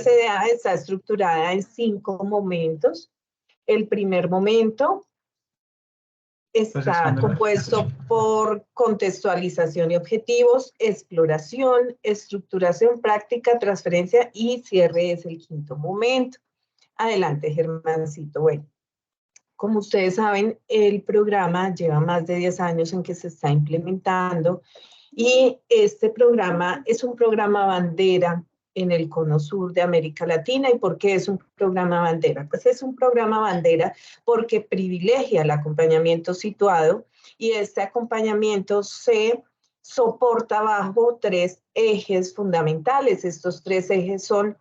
CDA está estructurada en 5 momentos. El primer momento está compuesto por contextualización y objetivos, exploración, estructuración, práctica, transferencia y cierre es el 5.º momento. Adelante, Germancito. Bueno, como ustedes saben, el programa lleva más de 10 años en que se está implementando y este programa es un programa bandera en el Cono Sur de América Latina. ¿Y por qué es un programa bandera? Pues es un programa bandera porque privilegia el acompañamiento situado y este acompañamiento se soporta bajo 3 ejes fundamentales. Estos 3 ejes son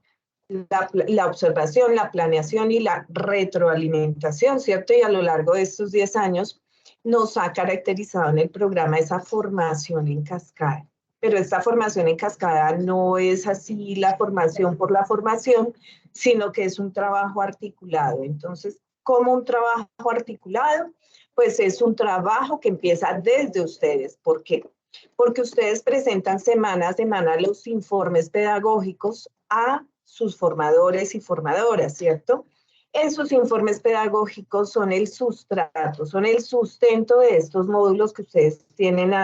la observación, la planeación y la retroalimentación, ¿cierto? Y a lo largo de estos 10 años nos ha caracterizado en el programa esa formación en cascada. Pero esta formación en cascada no es así la formación por la formación, sino que es un trabajo articulado. Entonces, ¿cómo un trabajo articulado? Pues es un trabajo que empieza desde ustedes. ¿Por qué? Porque ustedes presentan semana a semana los informes pedagógicos a sus formadores y formadoras, ¿cierto? Esos informes pedagógicos son el sustrato, son el sustento de estos módulos que ustedes tienen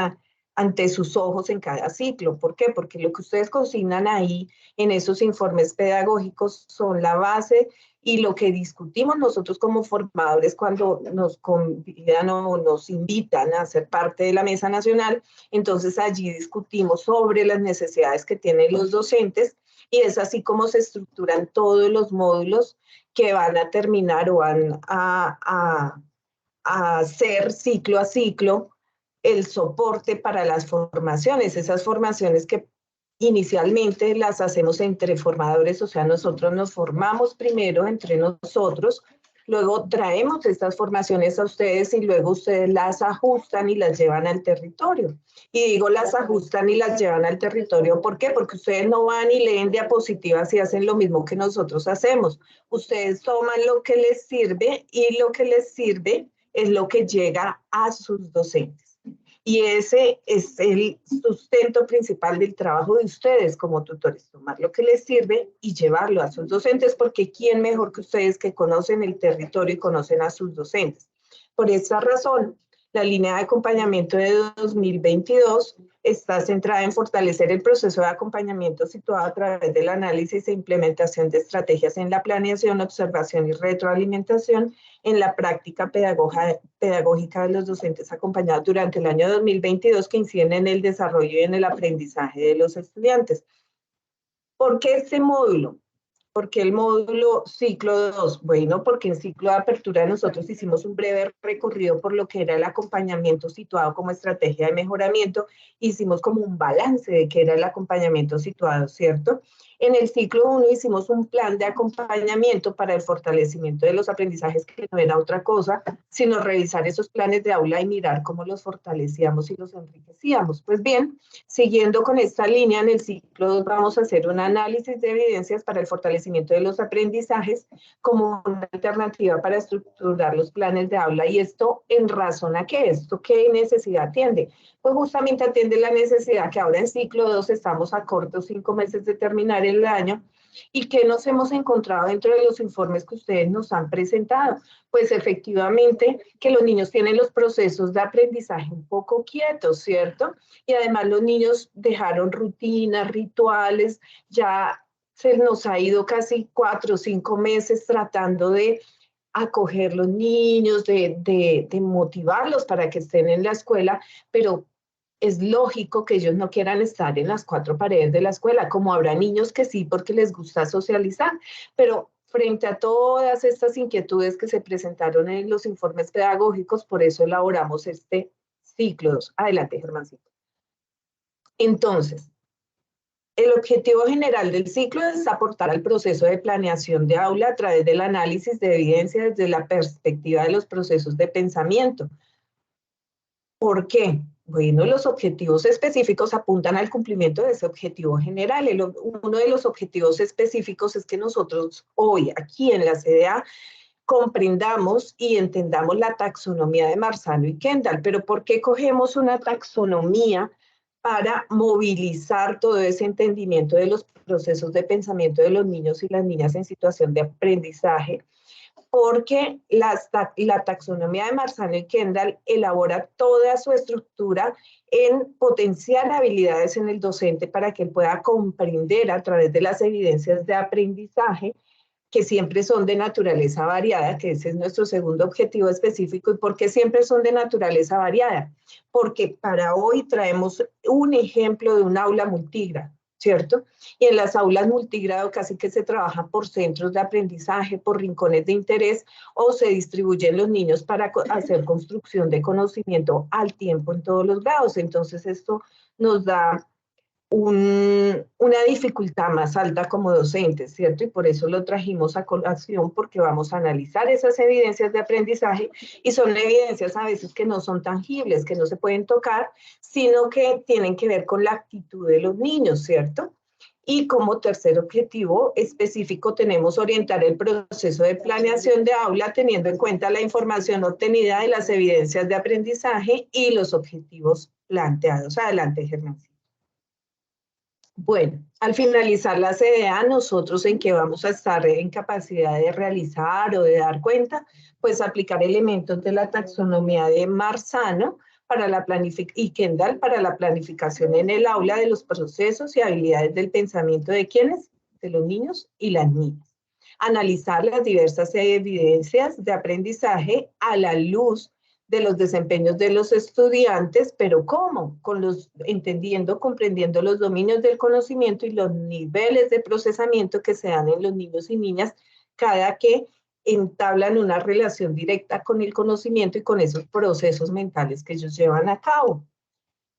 ante sus ojos en cada ciclo. ¿Por qué? Porque lo que ustedes consignan ahí en esos informes pedagógicos son la base y lo que discutimos nosotros como formadores cuando nos convidan o nos invitan a ser parte de la Mesa Nacional. Entonces allí discutimos sobre las necesidades que tienen los docentes y es así como se estructuran todos los módulos que van a terminar o van a hacer ciclo a ciclo el soporte para las formaciones, esas formaciones que inicialmente las hacemos entre formadores, o sea, nosotros nos formamos primero entre nosotros, luego traemos estas formaciones a ustedes y luego ustedes las ajustan y las llevan al territorio. Y digo las ajustan y las llevan al territorio, ¿por qué? Porque ustedes no van y leen diapositivas y hacen lo mismo que nosotros hacemos. Ustedes toman lo que les sirve y lo que les sirve es lo que llega a sus docentes. Y ese es el sustento principal del trabajo de ustedes como tutores, tomar lo que les sirve y llevarlo a sus docentes, porque ¿quién mejor que ustedes que conocen el territorio y conocen a sus docentes? Por esa razón, la línea de acompañamiento de 2022 está centrada en fortalecer el proceso de acompañamiento situado a través del análisis e implementación de estrategias en la planeación, observación y retroalimentación en la práctica pedagógica de los docentes acompañados durante el año 2022 que inciden en el desarrollo y en el aprendizaje de los estudiantes. ¿Por qué este módulo? ¿Por qué el módulo ciclo 2? Bueno, porque en ciclo de apertura nosotros hicimos un breve recorrido por lo que era el acompañamiento situado como estrategia de mejoramiento. Hicimos como un balance de qué era el acompañamiento situado, ¿cierto? En el ciclo 1 hicimos un plan de acompañamiento para el fortalecimiento de los aprendizajes, que no era otra cosa, sino revisar esos planes de aula y mirar cómo los fortalecíamos y los enriquecíamos. Pues bien, siguiendo con esta línea, en el ciclo 2 vamos a hacer un análisis de evidencias para el fortalecimiento de los aprendizajes como una alternativa para estructurar los planes de aula. ¿Y esto en razón a qué? ¿Esto qué necesidad atiende? Pues justamente atiende la necesidad que ahora en ciclo 2 estamos a cortos 5 meses de terminar el año. ¿Y qué nos hemos encontrado dentro de los informes que ustedes nos han presentado? Pues efectivamente que los niños tienen los procesos de aprendizaje un poco quietos, ¿cierto? Y además los niños dejaron rutinas, rituales, ya se nos ha ido casi 4 o 5 meses tratando de acoger los niños, de motivarlos para que estén en la escuela, pero es lógico que ellos no quieran estar en las 4 paredes de la escuela, como habrá niños que sí, porque les gusta socializar, pero frente a todas estas inquietudes que se presentaron en los informes pedagógicos, por eso elaboramos este ciclo 2. Adelante, Germancito. Entonces, el objetivo general del ciclo es aportar al proceso de planeación de aula a través del análisis de evidencia desde la perspectiva de los procesos de pensamiento. ¿Por qué? Bueno, los objetivos específicos apuntan al cumplimiento de ese objetivo general. Uno de los objetivos específicos es que nosotros hoy, aquí en la CDA, comprendamos y entendamos la taxonomía de Marzano y Kendall. Pero ¿por qué cogemos una taxonomía para movilizar todo ese entendimiento de los procesos de pensamiento de los niños y las niñas en situación de aprendizaje, porque la taxonomía de Marzano y Kendall elabora toda su estructura en potenciar habilidades en el docente para que él pueda comprender a través de las evidencias de aprendizaje que siempre son de naturaleza variada, que ese es nuestro segundo objetivo específico. ¿Y por qué siempre son de naturaleza variada? Porque para hoy traemos un ejemplo de un aula multigrado, ¿cierto? Y en las aulas multigrado casi que se trabaja por centros de aprendizaje, por rincones de interés, o se distribuyen los niños para hacer construcción de conocimiento al tiempo en todos los grados. Entonces esto nos da una dificultad más alta como docentes, ¿cierto? Y por eso lo trajimos a colación, porque vamos a analizar esas evidencias de aprendizaje, y son evidencias a veces que no son tangibles, que no se pueden tocar, sino que tienen que ver con la actitud de los niños, ¿cierto? Y como tercer objetivo específico tenemos orientar el proceso de planeación de aula teniendo en cuenta la información obtenida de las evidencias de aprendizaje y los objetivos planteados. Adelante, Germán. Bueno, al finalizar la CDA, nosotros en qué vamos a estar en capacidad de realizar o de dar cuenta, pues aplicar elementos de la taxonomía de Marzano para la y Kendall para la planificación en el aula de los procesos y habilidades del pensamiento de quienes, de los niños y las niñas. Analizar las diversas evidencias de aprendizaje a la luz de los desempeños de los estudiantes, pero ¿cómo? Entendiendo, comprendiendo los dominios del conocimiento y los niveles de procesamiento que se dan en los niños y niñas, cada que entablan una relación directa con el conocimiento y con esos procesos mentales que ellos llevan a cabo.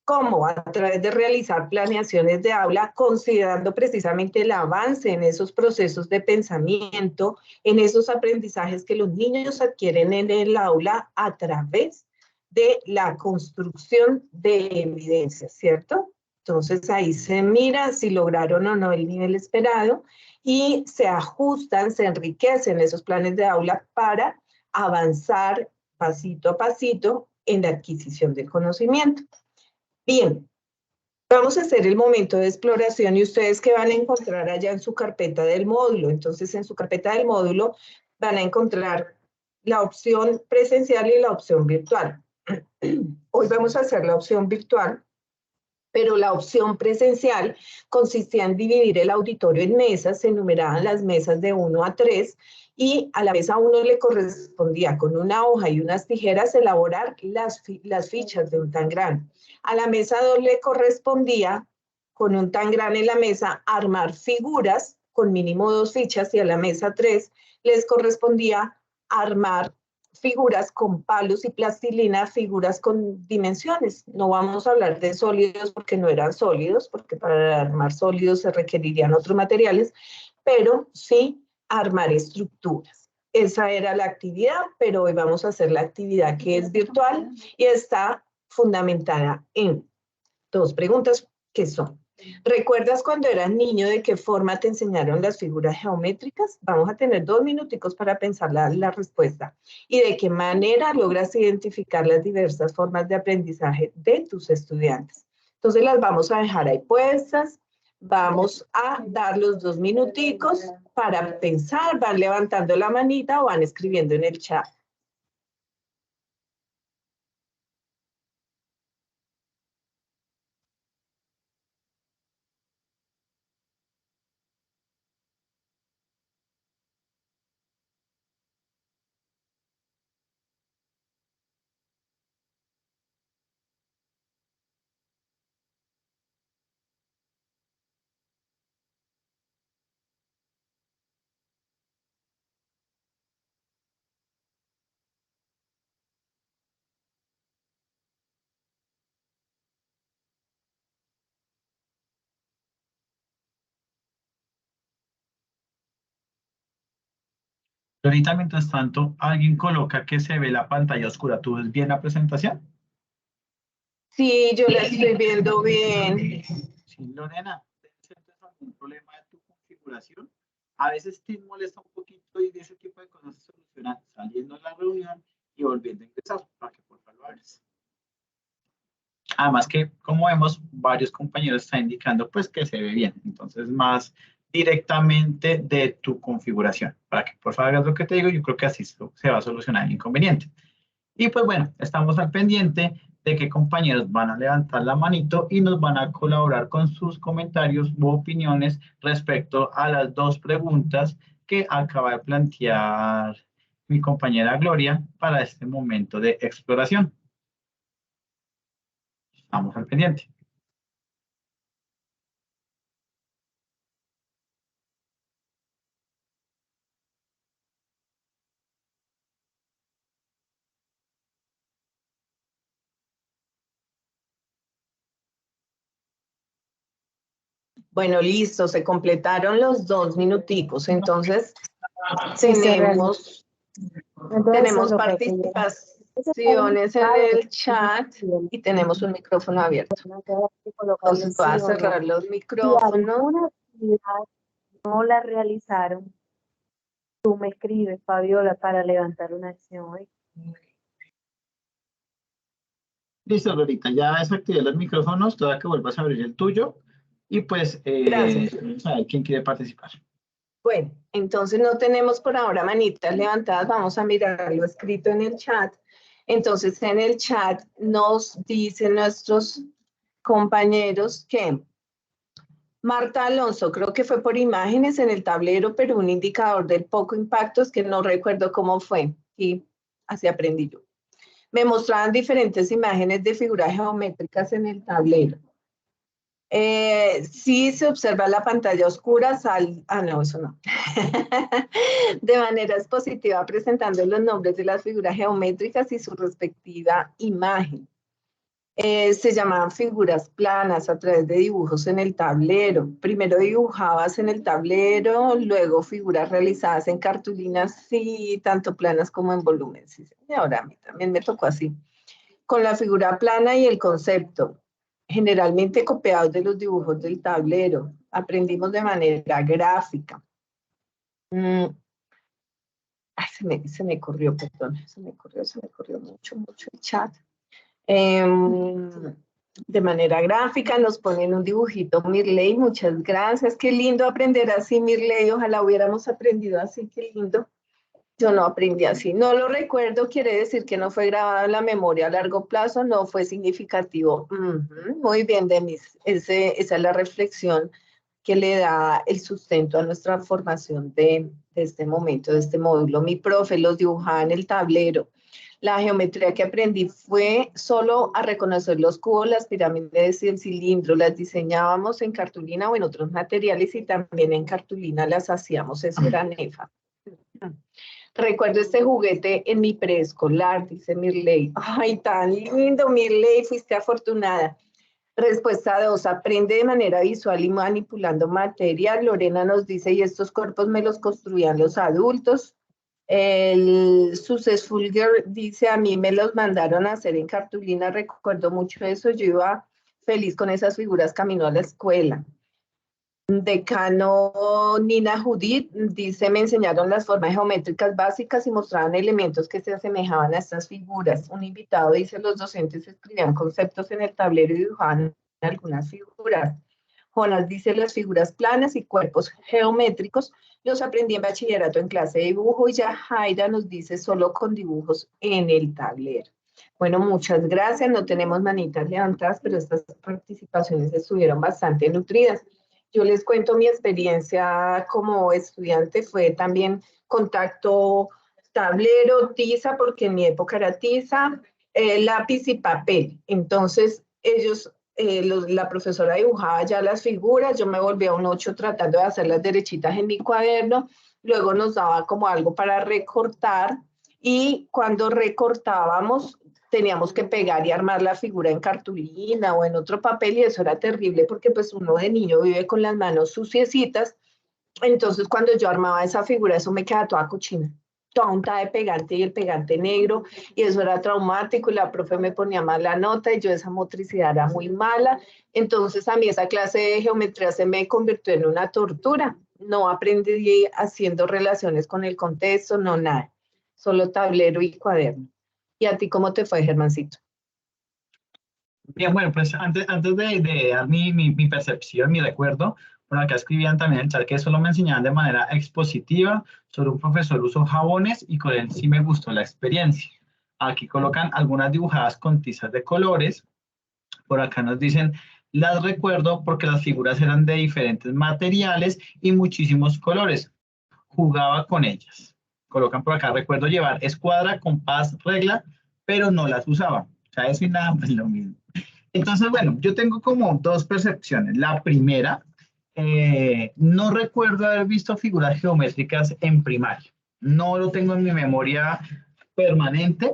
¿Cómo? A través de realizar planeaciones de aula, considerando precisamente el avance en esos procesos de pensamiento, en esos aprendizajes que los niños adquieren en el aula a través de la construcción de evidencias, ¿cierto? Entonces ahí se mira si lograron o no el nivel esperado y se ajustan, se enriquecen esos planes de aula para avanzar pasito a pasito en la adquisición del conocimiento. Bien, vamos a hacer el momento de exploración y ustedes que van a encontrar allá en su carpeta del módulo. Entonces, en su carpeta del módulo van a encontrar la opción presencial y la opción virtual. Hoy vamos a hacer la opción virtual, pero la opción presencial consistía en dividir el auditorio en mesas, se enumeraban las mesas de 1 a 3, y a la mesa 1 le correspondía con una hoja y unas tijeras elaborar las fichas de un tangram. A la mesa 2 le correspondía, con un tangram en la mesa, armar figuras con mínimo 2 fichas, y a la mesa 3 les correspondía armar figuras con palos y plastilina, figuras con dimensiones. No vamos a hablar de sólidos porque no eran sólidos, porque para armar sólidos se requerirían otros materiales, pero sí armar estructuras. Esa era la actividad, pero hoy vamos a hacer la actividad que es virtual y está fundamentada en 2 preguntas que son: ¿recuerdas cuando eras niño de qué forma te enseñaron las figuras geométricas? Vamos a tener 2 minuticos para pensar la respuesta. ¿Y de qué manera logras identificar las diversas formas de aprendizaje de tus estudiantes? Entonces las vamos a dejar ahí puestas. Vamos a dar los 2 minuticos para pensar. Van levantando la manita o van escribiendo en el chat. Ahorita, mientras tanto, alguien coloca que se ve la pantalla oscura. ¿Tú ves bien la presentación? Sí, yo la estoy viendo bien. Sí, Lorena, ¿tienes algún problema de tu configuración? A veces te molesta un poquito y de ese tipo de cosas se solucionan saliendo de la reunión y volviendo a ingresar para que por favor lo hagas. Además que, como vemos, varios compañeros están indicando pues que se ve bien. Entonces, más directamente de tu configuración. Para que por favor hagas lo que te digo, yo creo que así se va a solucionar el inconveniente. Y pues bueno, estamos al pendiente de qué compañeros van a levantar la manito y nos van a colaborar con sus comentarios u opiniones respecto a las dos preguntas que acaba de plantear mi compañera Gloria para este momento de exploración. Estamos al pendiente. Bueno, listo, se completaron los 2 minuticos. Entonces, Sí, se tenemos participaciones en el chat y tenemos un micrófono abierto. Entonces, voy a cerrar los Si micrófonos. alguna actividad no la realizaron, tú me escribes, Fabiola, para levantar una acción. Listo, Lorita, ya desactivé los micrófonos, toda que vuelvas a abrir el tuyo y pues Gracias. a ver quién quiere participar. Bueno, entonces no tenemos por ahora manitas levantadas, vamos a mirar lo escrito en el chat. Entonces en el chat nos dicen nuestros compañeros que Marta Alonso, creo que fue por imágenes en el tablero, pero un indicador del poco impacto es que no recuerdo cómo fue y así aprendí yo. Me mostraban diferentes imágenes de figuras geométricas en el tablero. Sí se observa la pantalla oscura, no, eso no. De manera expositiva presentando los nombres de las figuras geométricas y su respectiva imagen. Se llamaban figuras planas a través de dibujos en el tablero. Primero dibujabas en el tablero, luego figuras realizadas en cartulinas, sí, tanto planas como en volumen. Sí, y ahora a mí también me tocó así. Con la figura plana y el concepto, generalmente copiados de los dibujos del tablero. Aprendimos de manera gráfica. Ay, se me corrió, perdón, se me corrió mucho el chat. De manera gráfica nos ponen un dibujito, Mirley, muchas gracias, qué lindo aprender así, Mirley, ojalá hubiéramos aprendido así, qué lindo. Yo no aprendí así, no lo recuerdo, quiere decir que no fue grabado en la memoria a largo plazo, no fue significativo. Muy bien, Demis, esa es la reflexión que le da el sustento a nuestra formación de este momento, de este módulo. Mi profe los dibujaba en el tablero. La geometría que aprendí fue solo a reconocer los cubos, las pirámides y el cilindro. Las diseñábamos en cartulina o en otros materiales y también en cartulina las hacíamos. Eso era nefa. Recuerdo este juguete en mi preescolar, dice Mirley. Ay, tan lindo, Mirley, fuiste afortunada. Respuesta 2, aprende de manera visual y manipulando material. Lorena nos dice, y estos cuerpos me los construían los adultos. El Successful Girl dice, a mí me los mandaron a hacer en cartulina, recuerdo mucho eso, yo iba feliz con esas figuras camino a la escuela. Decano Nina Judith dice, me enseñaron las formas geométricas básicas y mostraban elementos que se asemejaban a estas figuras. Un invitado dice, los docentes escribían conceptos en el tablero y dibujaban algunas figuras. Jonas dice, las figuras planas y cuerpos geométricos los aprendí en bachillerato en clase de dibujo, y ya Jaira nos dice, solo con dibujos en el tablero. Bueno, muchas gracias, no tenemos manitas levantadas, pero estas participaciones estuvieron bastante nutridas. Yo les cuento mi experiencia como estudiante, fue también contacto tablero, tiza, porque en mi época era tiza, lápiz y papel. Entonces, ellos, la profesora dibujaba ya las figuras, yo me volvía un 8 tratando de hacerlas derechitas en mi cuaderno, luego nos daba como algo para recortar, y cuando recortábamos, teníamos que pegar y armar la figura en cartulina o en otro papel, y eso era terrible porque pues uno de niño vive con las manos suciecitas. Entonces cuando yo armaba esa figura, eso me quedaba toda cochina, tonta de pegante, y el pegante negro, y eso era traumático, y la profe me ponía mala nota y yo esa motricidad era muy mala. Entonces a mí esa clase de geometría se me convirtió en una tortura. No aprendí haciendo relaciones con el contexto, no nada, solo tablero y cuaderno. ¿Y a ti cómo te fue, Germancito? Bien, bueno, pues antes de dar mi percepción, mi recuerdo, por acá escribían también en el chat que eso lo me enseñaban de manera expositiva, sobre un profesor usó jabones y con él sí me gustó la experiencia. Aquí colocan algunas dibujadas con tizas de colores. Por acá nos dicen, las recuerdo porque las figuras eran de diferentes materiales y muchísimos colores. Jugaba con ellas. Colocan por acá, recuerdo llevar escuadra, compás, regla, pero no las usaba. O sea, eso y nada más lo mismo. Entonces, bueno, yo tengo como dos percepciones. La primera, no recuerdo haber visto figuras geométricas en primaria. No lo tengo en mi memoria permanente,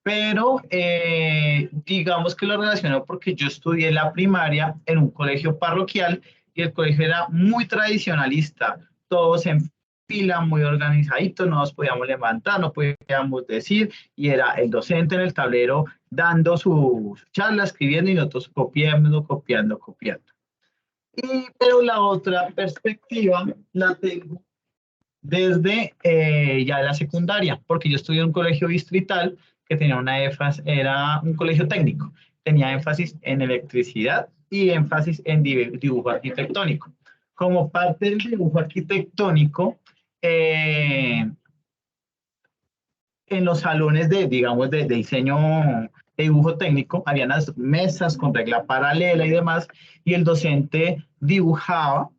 pero digamos que lo relaciono porque yo estudié la primaria en un colegio parroquial y el colegio era muy tradicionalista. Todos en fila, muy organizadito, no nos podíamos levantar, no podíamos decir, y era el docente en el tablero dando su charla, escribiendo y nosotros copiando, copiando, copiando. Pero la otra perspectiva la tengo desde ya la secundaria, porque yo estudié en un colegio distrital que tenía una énfasis, era un colegio técnico, tenía énfasis en electricidad y énfasis en dibujo arquitectónico. Como parte del dibujo arquitectónico, eh, en los salones de, digamos, de diseño, de dibujo técnico, había unas mesas con regla paralela y demás, y el docente dibujaba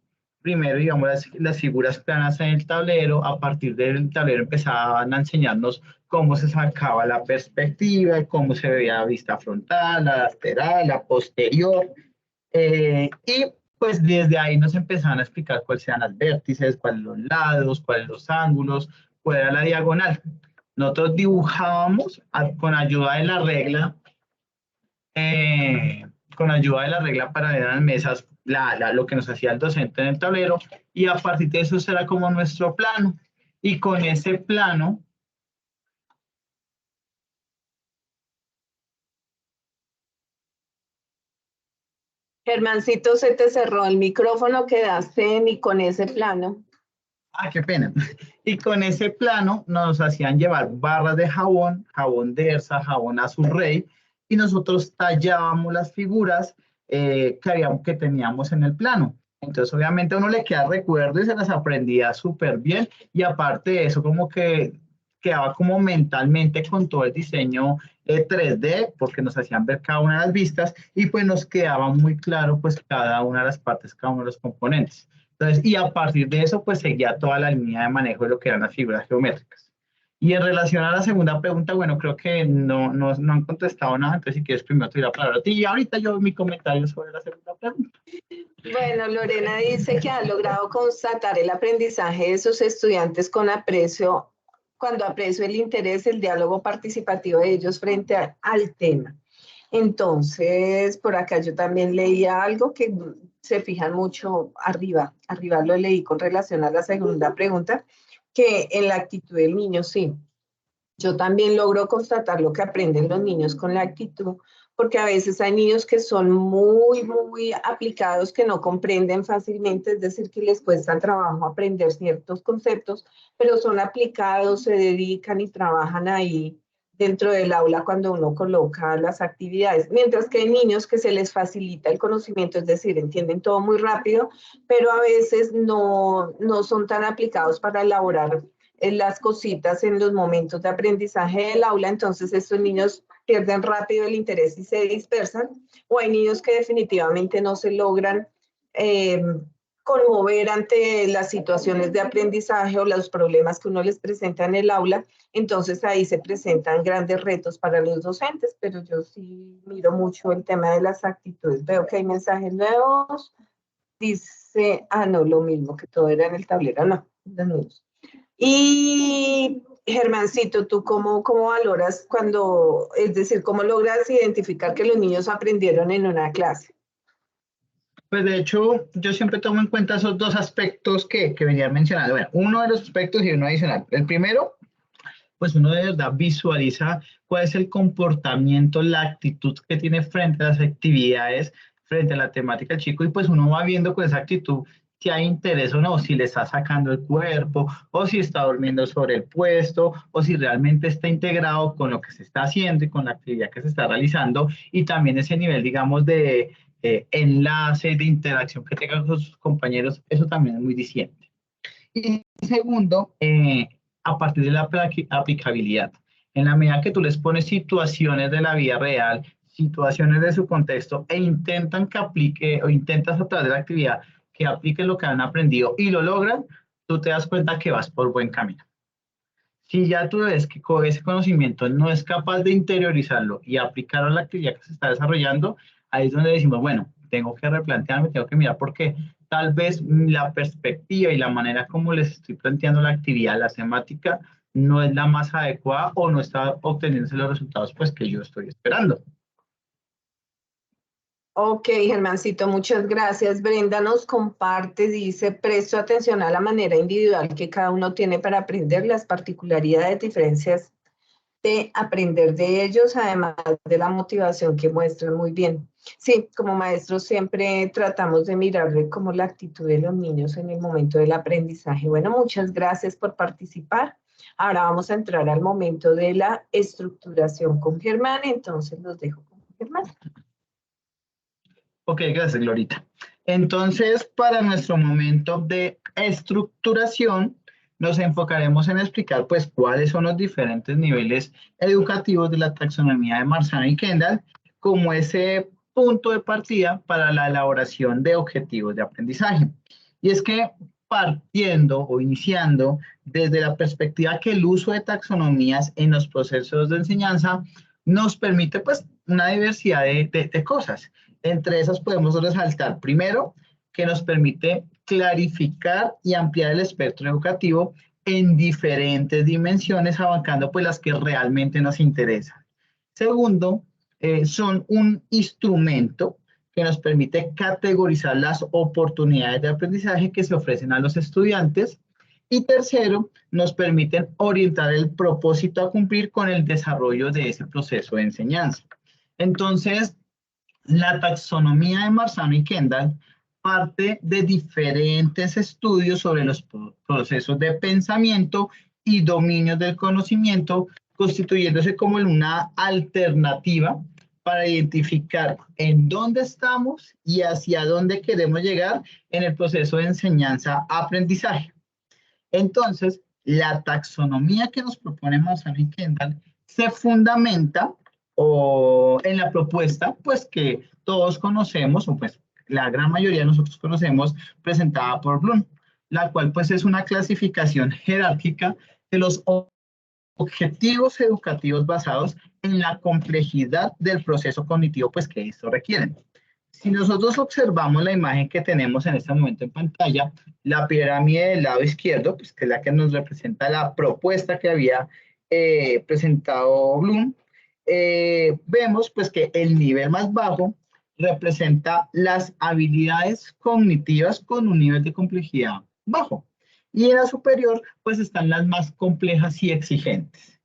primero, digamos, las figuras planas en el tablero, a partir del tablero empezaban a enseñarnos cómo se sacaba la perspectiva, cómo se veía la vista frontal, la lateral, la posterior, y pues desde ahí nos empezaban a explicar cuáles eran las vértices, cuáles los lados, cuáles los ángulos, cuál era la diagonal. Nosotros dibujábamos con ayuda de la regla, con ayuda de la regla para ver en las mesas lo que nos hacía el docente en el tablero, y a partir de eso era como nuestro plano. Y con ese plano, Germancito, se te cerró el micrófono, quedaste ni con ese plano. qué pena. Y con ese plano nos hacían llevar barras de jabón, jabón de Ersa, jabón azul rey, y nosotros tallábamos las figuras que teníamos en el plano. Entonces, obviamente, a uno le queda recuerdo y se las aprendía súper bien. Y aparte de eso, como que quedaba como mentalmente con todo el diseño 3D, porque nos hacían ver cada una de las vistas y pues nos quedaba muy claro pues cada una de las partes, cada uno de los componentes. Entonces, y a partir de eso, pues seguía toda la línea de manejo de lo que eran las figuras geométricas. Y en relación a la segunda pregunta, bueno, creo que no han contestado nada, entonces si quieres primero te doy la palabra a ti y ahorita yo mi comentario sobre la segunda pregunta. Bueno, Lorena dice que ha logrado constatar el aprendizaje de sus estudiantes con aprecio, cuando aprecio el interés, el diálogo participativo de ellos frente al tema. Entonces, por acá yo también leía algo que se fijan mucho arriba lo leí con relación a la segunda pregunta, que en la actitud del niño, sí. Yo también logro constatar lo que aprenden los niños con la actitud, porque a veces hay niños que son muy aplicados, que no comprenden fácilmente, es decir, que les cuesta trabajo aprender ciertos conceptos, pero son aplicados, se dedican y trabajan ahí dentro del aula cuando uno coloca las actividades, mientras que hay niños que se les facilita el conocimiento, es decir, entienden todo muy rápido, pero a veces no son tan aplicados para elaborar las cositas en los momentos de aprendizaje del aula, entonces estos niños pierden rápido el interés y se dispersan, o hay niños que definitivamente no se logran conmover ante las situaciones de aprendizaje o los problemas que uno les presenta en el aula, entonces ahí se presentan grandes retos para los docentes, pero yo sí miro mucho el tema de las actitudes. Veo que hay mensajes nuevos, dice, no, lo mismo, que todo era en el tablero, no, los nuevos. Y Germancito, ¿tú cómo valoras cuando, es decir, cómo logras identificar que los niños aprendieron en una clase? Pues de hecho, yo siempre tomo en cuenta esos dos aspectos que venía mencionando. Bueno, uno de los aspectos y uno adicional. El primero, pues uno de verdad visualiza cuál es el comportamiento, la actitud que tiene frente a las actividades, frente a la temática del chico, y pues uno va viendo con esa actitud si hay interés o no, si le está sacando el cuerpo, o si está durmiendo sobre el puesto, o si realmente está integrado con lo que se está haciendo y con la actividad que se está realizando, y también ese nivel, digamos, de enlace, de interacción que tenga con sus compañeros, eso también es muy diciente. Y segundo, a partir de la aplicabilidad. En la medida que tú les pones situaciones de la vida real, situaciones de su contexto, e intentan que aplique, o intentas a través de la actividad que apliquen lo que han aprendido y lo logran, tú te das cuenta que vas por buen camino. Si ya tú ves que con ese conocimiento no es capaz de interiorizarlo y aplicarlo a la actividad que se está desarrollando, ahí es donde decimos, bueno, tengo que replantearme, tengo que mirar porque tal vez la perspectiva y la manera como les estoy planteando la actividad, la temática, no es la más adecuada o no está obteniendo los resultados pues, que yo estoy esperando. Ok, Germancito, muchas gracias. Brenda nos comparte, dice, presto atención a la manera individual que cada uno tiene para aprender, las particularidades, diferencias de aprender de ellos, además de la motivación que muestran. Muy bien. Sí, como maestros siempre tratamos de mirarle como la actitud de los niños en el momento del aprendizaje. Bueno, muchas gracias por participar. Ahora vamos a entrar al momento de la estructuración con Germán, entonces los dejo con Germán. Ok, gracias, Glorita. Entonces, para nuestro momento de estructuración, nos enfocaremos en explicar, pues, cuáles son los diferentes niveles educativos de la taxonomía de Marzano y Kendall, como ese punto de partida para la elaboración de objetivos de aprendizaje. Y es que partiendo o iniciando desde la perspectiva que el uso de taxonomías en los procesos de enseñanza nos permite, pues, una diversidad de cosas. Entre esas podemos resaltar, primero, que nos permite clarificar y ampliar el espectro educativo en diferentes dimensiones, abarcando pues las que realmente nos interesan. Segundo, son un instrumento que nos permite categorizar las oportunidades de aprendizaje que se ofrecen a los estudiantes. Y tercero, nos permiten orientar el propósito a cumplir con el desarrollo de ese proceso de enseñanza. Entonces, la taxonomía de Marzano y Kendall parte de diferentes estudios sobre los procesos de pensamiento y dominios del conocimiento, constituyéndose como una alternativa para identificar en dónde estamos y hacia dónde queremos llegar en el proceso de enseñanza-aprendizaje. Entonces, la taxonomía que nos propone Marzano y Kendall se fundamenta en la propuesta, pues que todos conocemos, o pues la gran mayoría de nosotros conocemos, presentada por Bloom, la cual pues es una clasificación jerárquica de los objetivos educativos basados en la complejidad del proceso cognitivo pues que esto requieren. Si nosotros observamos la imagen que tenemos en este momento en pantalla, la pirámide del lado izquierdo, pues, que es la que nos representa la propuesta que había presentado Bloom, vemos pues, que el nivel más bajo representa las habilidades cognitivas con un nivel de complejidad bajo. Y en la superior, pues están las más complejas y exigentes.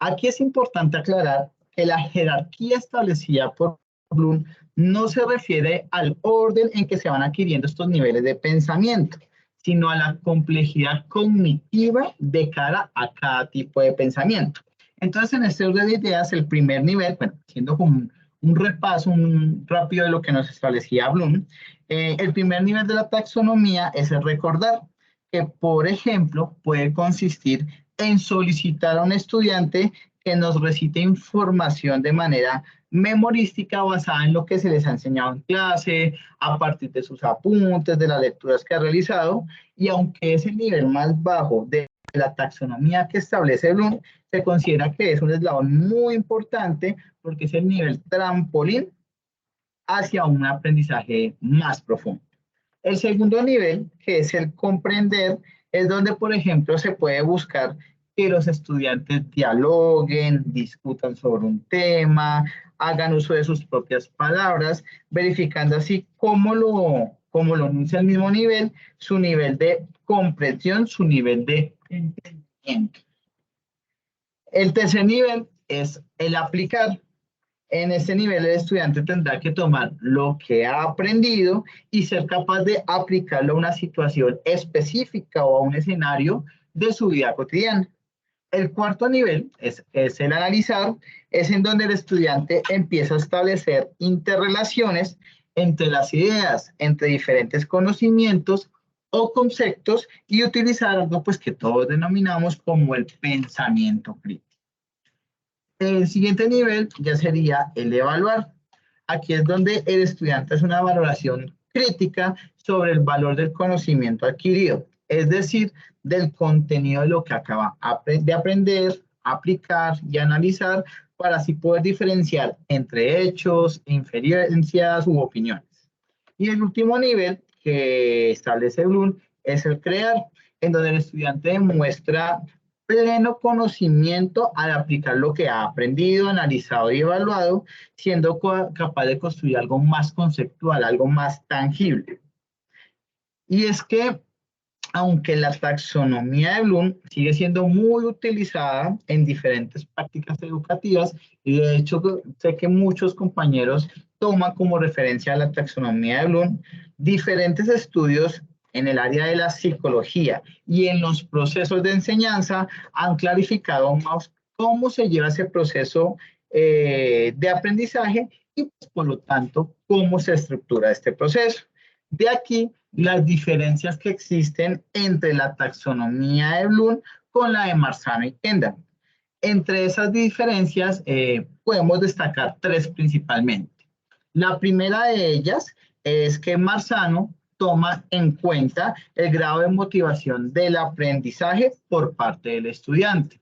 Aquí es importante aclarar que la jerarquía establecida por Bloom no se refiere al orden en que se van adquiriendo estos niveles de pensamiento, sino a la complejidad cognitiva de cara a cada tipo de pensamiento. Entonces, en este orden de ideas, el primer nivel, bueno, haciendo como un repaso un rápido de lo que nos establecía Bloom, el primer nivel de la taxonomía es el recordar, que, por ejemplo, puede consistir en solicitar a un estudiante que nos recite información de manera memorística basada en lo que se les ha enseñado en clase, a partir de sus apuntes, de las lecturas que ha realizado, y aunque es el nivel más bajo de la taxonomía que establece Bloom, se considera que es un eslabón muy importante porque es el nivel trampolín hacia un aprendizaje más profundo. El segundo nivel, que es el comprender, es donde, por ejemplo, se puede buscar que los estudiantes dialoguen, discutan sobre un tema, hagan uso de sus propias palabras, verificando así cómo lo anuncia el mismo nivel, su nivel de comprensión, su nivel de entendimiento. El tercer nivel es el aplicar. En este nivel, el estudiante tendrá que tomar lo que ha aprendido y ser capaz de aplicarlo a una situación específica o a un escenario de su vida cotidiana. El cuarto nivel es el analizar, es en donde el estudiante empieza a establecer interrelaciones entre las ideas, entre diferentes conocimientos o conceptos y utilizar algo pues, que todos denominamos como el pensamiento crítico. El siguiente nivel ya sería el evaluar. Aquí es donde el estudiante hace una valoración crítica sobre el valor del conocimiento adquirido, es decir, del contenido de lo que acaba de aprender, aplicar y analizar para así poder diferenciar entre hechos, inferencias u opiniones. Y el último nivel que establece Bloom es el crear, en donde el estudiante demuestra pleno conocimiento al aplicar lo que ha aprendido, analizado y evaluado, siendo capaz de construir algo más conceptual, algo más tangible. Y es que, aunque la taxonomía de Bloom sigue siendo muy utilizada en diferentes prácticas educativas, y de hecho sé que muchos compañeros toman como referencia a la taxonomía de Bloom, diferentes estudios en el área de la psicología y en los procesos de enseñanza han clarificado más cómo se lleva ese proceso de aprendizaje y, pues, por lo tanto, cómo se estructura este proceso. De aquí las diferencias que existen entre la taxonomía de Bloom con la de Marzano y Kendall. Entre esas diferencias podemos destacar tres principalmente. La primera de ellas es que Marzano toma en cuenta el grado de motivación del aprendizaje por parte del estudiante.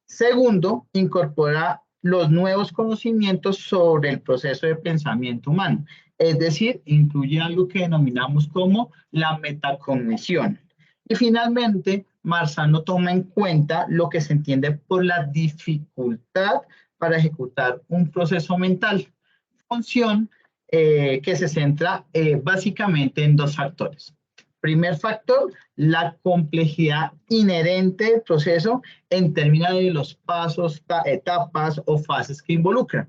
Segundo, incorpora los nuevos conocimientos sobre el proceso de pensamiento humano, es decir, incluye algo que denominamos como la metacognición. Y finalmente, Marzano toma en cuenta lo que se entiende por la dificultad para ejecutar un proceso mental, función que se centra básicamente en dos factores. Primer factor, la complejidad inherente del proceso en términos de los pasos, etapas o fases que involucran.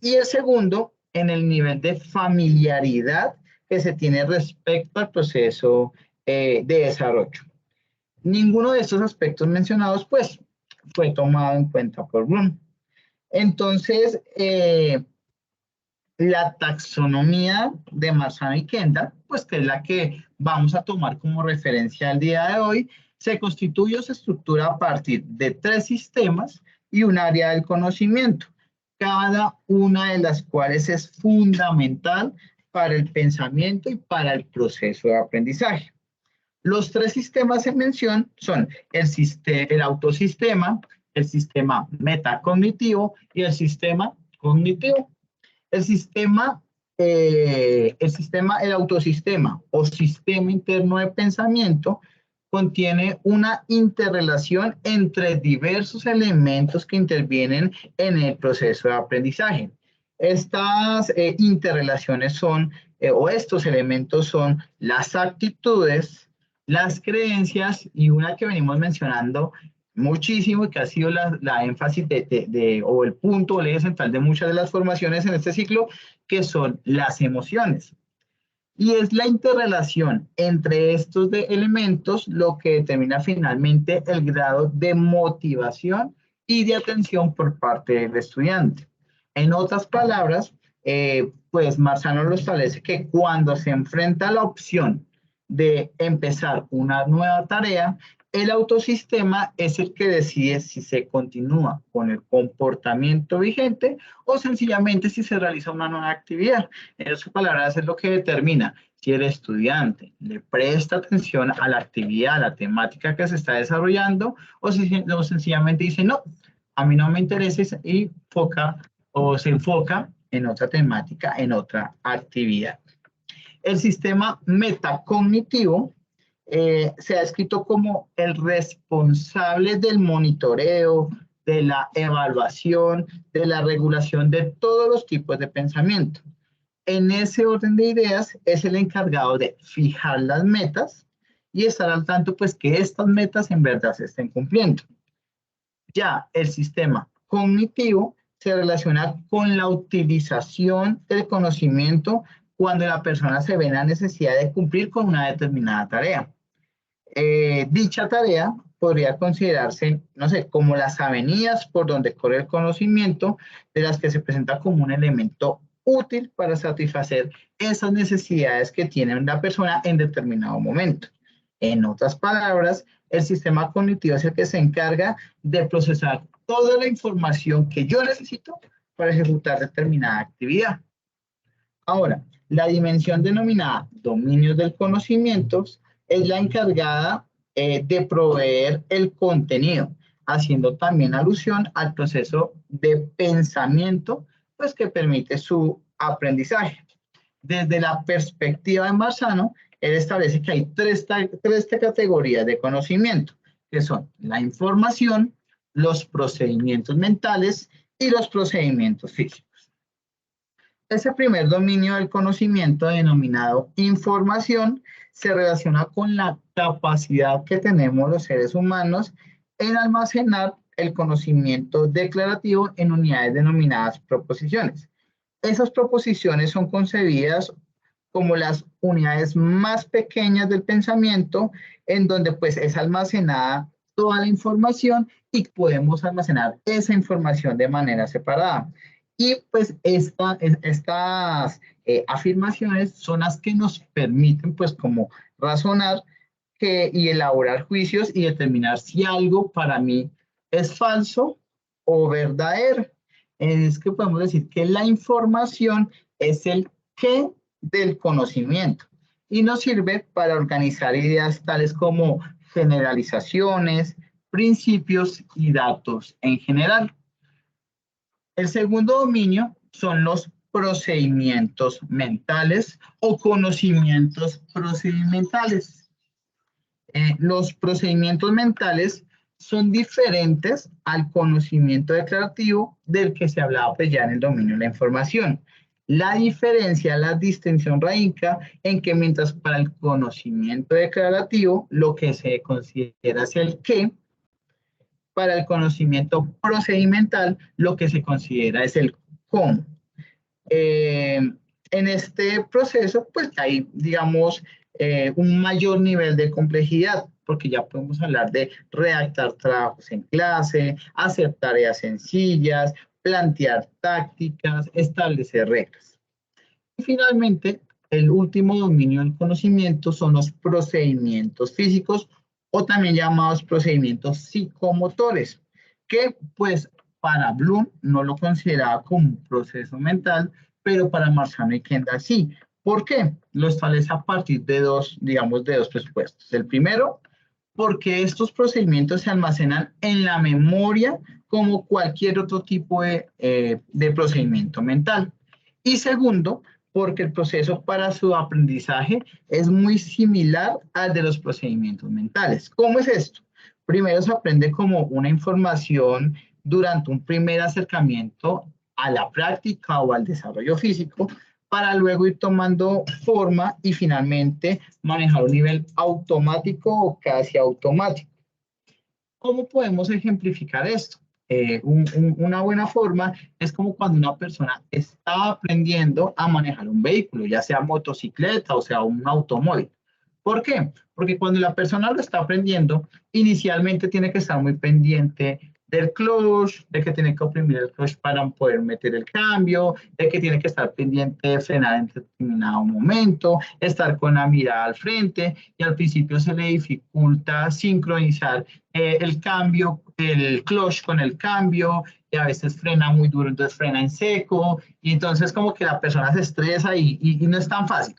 Y el segundo, en el nivel de familiaridad que se tiene respecto al proceso de desarrollo. Ninguno de estos aspectos mencionados, pues, fue tomado en cuenta por Bloom. Entonces, la taxonomía de Marzano y Kendall, pues que es la que vamos a tomar como referencia al día de hoy, se constituye o se estructura a partir de tres sistemas y un área del conocimiento, cada una de las cuales es fundamental para el pensamiento y para el proceso de aprendizaje. Los tres sistemas en mención son el autosistema, el sistema metacognitivo y el sistema cognitivo. El autosistema o sistema interno de pensamiento contiene una interrelación entre diversos elementos que intervienen en el proceso de aprendizaje. Estas interrelaciones son, o estos elementos son las actitudes, las creencias y una que venimos mencionando muchísimo y que ha sido la énfasis o el punto o el eje central de muchas de las formaciones en este ciclo, que son las emociones. Y es la interrelación entre estos elementos lo que determina finalmente el grado de motivación y de atención por parte del estudiante. En otras palabras, pues Marzano lo establece que cuando se enfrenta a la opción de empezar una nueva tarea, el autosistema es el que decide si se continúa con el comportamiento vigente o sencillamente si se realiza una nueva actividad. En otras palabras, es lo que determina si el estudiante le presta atención a la actividad, a la temática que se está desarrollando, o si sencillamente dice, no, a mí no me interesa y se enfoca en otra temática, en otra actividad. El sistema metacognitivo se ha descrito como el responsable del monitoreo, de la evaluación, de la regulación de todos los tipos de pensamiento. En ese orden de ideas es el encargado de fijar las metas y estar al tanto pues que estas metas en verdad se estén cumpliendo. Ya el sistema cognitivo se relaciona con la utilización del conocimiento cuando la persona se ve en la necesidad de cumplir con una determinada tarea. Dicha tarea podría considerarse, no sé, como las avenidas por donde corre el conocimiento, de las que se presenta como un elemento útil para satisfacer esas necesidades que tiene una persona en determinado momento. En otras palabras, el sistema cognitivo es el que se encarga de procesar toda la información que yo necesito para ejecutar determinada actividad. Ahora, la dimensión denominada dominios del conocimiento es la encargada de proveer el contenido, haciendo también alusión al proceso de pensamiento, pues que permite su aprendizaje. Desde la perspectiva de Marzano, él establece que hay tres categorías de conocimiento, que son la información, los procedimientos mentales y los procedimientos físicos. Ese primer dominio del conocimiento, denominado información, se relaciona con la capacidad que tenemos los seres humanos en almacenar el conocimiento declarativo en unidades denominadas proposiciones. Esas proposiciones son concebidas como las unidades más pequeñas del pensamiento, en donde pues es almacenada toda la información y podemos almacenar esa información de manera separada. Y pues estas afirmaciones son las que nos permiten pues como razonar y elaborar juicios y determinar si algo para mí es falso o verdadero. Es que podemos decir que la información es el qué del conocimiento y nos sirve para organizar ideas tales como generalizaciones, principios y datos en general. El segundo dominio son los procedimientos mentales o conocimientos procedimentales. Los procedimientos mentales son diferentes al conocimiento declarativo del que se hablaba pues ya en el dominio de la información. La diferencia, la distinción radica en que mientras para el conocimiento declarativo lo que se considera es el qué, para el conocimiento procedimental lo que se considera es el cómo. En este proceso pues hay digamos un mayor nivel de complejidad, porque ya podemos hablar de redactar trabajos en clase, hacer tareas sencillas, plantear tácticas, establecer reglas. Y finalmente, el último dominio del conocimiento son los procedimientos físicos o también llamados procedimientos psicomotores, que pues para Bloom no lo consideraba como un proceso mental, pero para Marzano y Kendall sí. ¿Por qué? Lo establece a partir de dos presupuestos. El primero, porque estos procedimientos se almacenan en la memoria como cualquier otro tipo de procedimiento mental. Y segundo, porque el proceso para su aprendizaje es muy similar al de los procedimientos mentales. ¿Cómo es esto? Primero se aprende como una información durante un primer acercamiento a la práctica o al desarrollo físico, para luego ir tomando forma y finalmente manejar un nivel automático o casi automático. ¿Cómo podemos ejemplificar esto? Una buena forma es como cuando una persona está aprendiendo a manejar un vehículo, ya sea motocicleta o sea un automóvil. ¿Por qué? Porque cuando la persona lo está aprendiendo, inicialmente tiene que estar muy pendiente del clutch, de que tiene que oprimir el clutch para poder meter el cambio, de que tiene que estar pendiente de frenar en determinado momento, estar con la mirada al frente, y al principio se le dificulta sincronizar el cambio, el clutch con el cambio, y a veces frena muy duro, entonces frena en seco, y entonces como que la persona se estresa y no es tan fácil.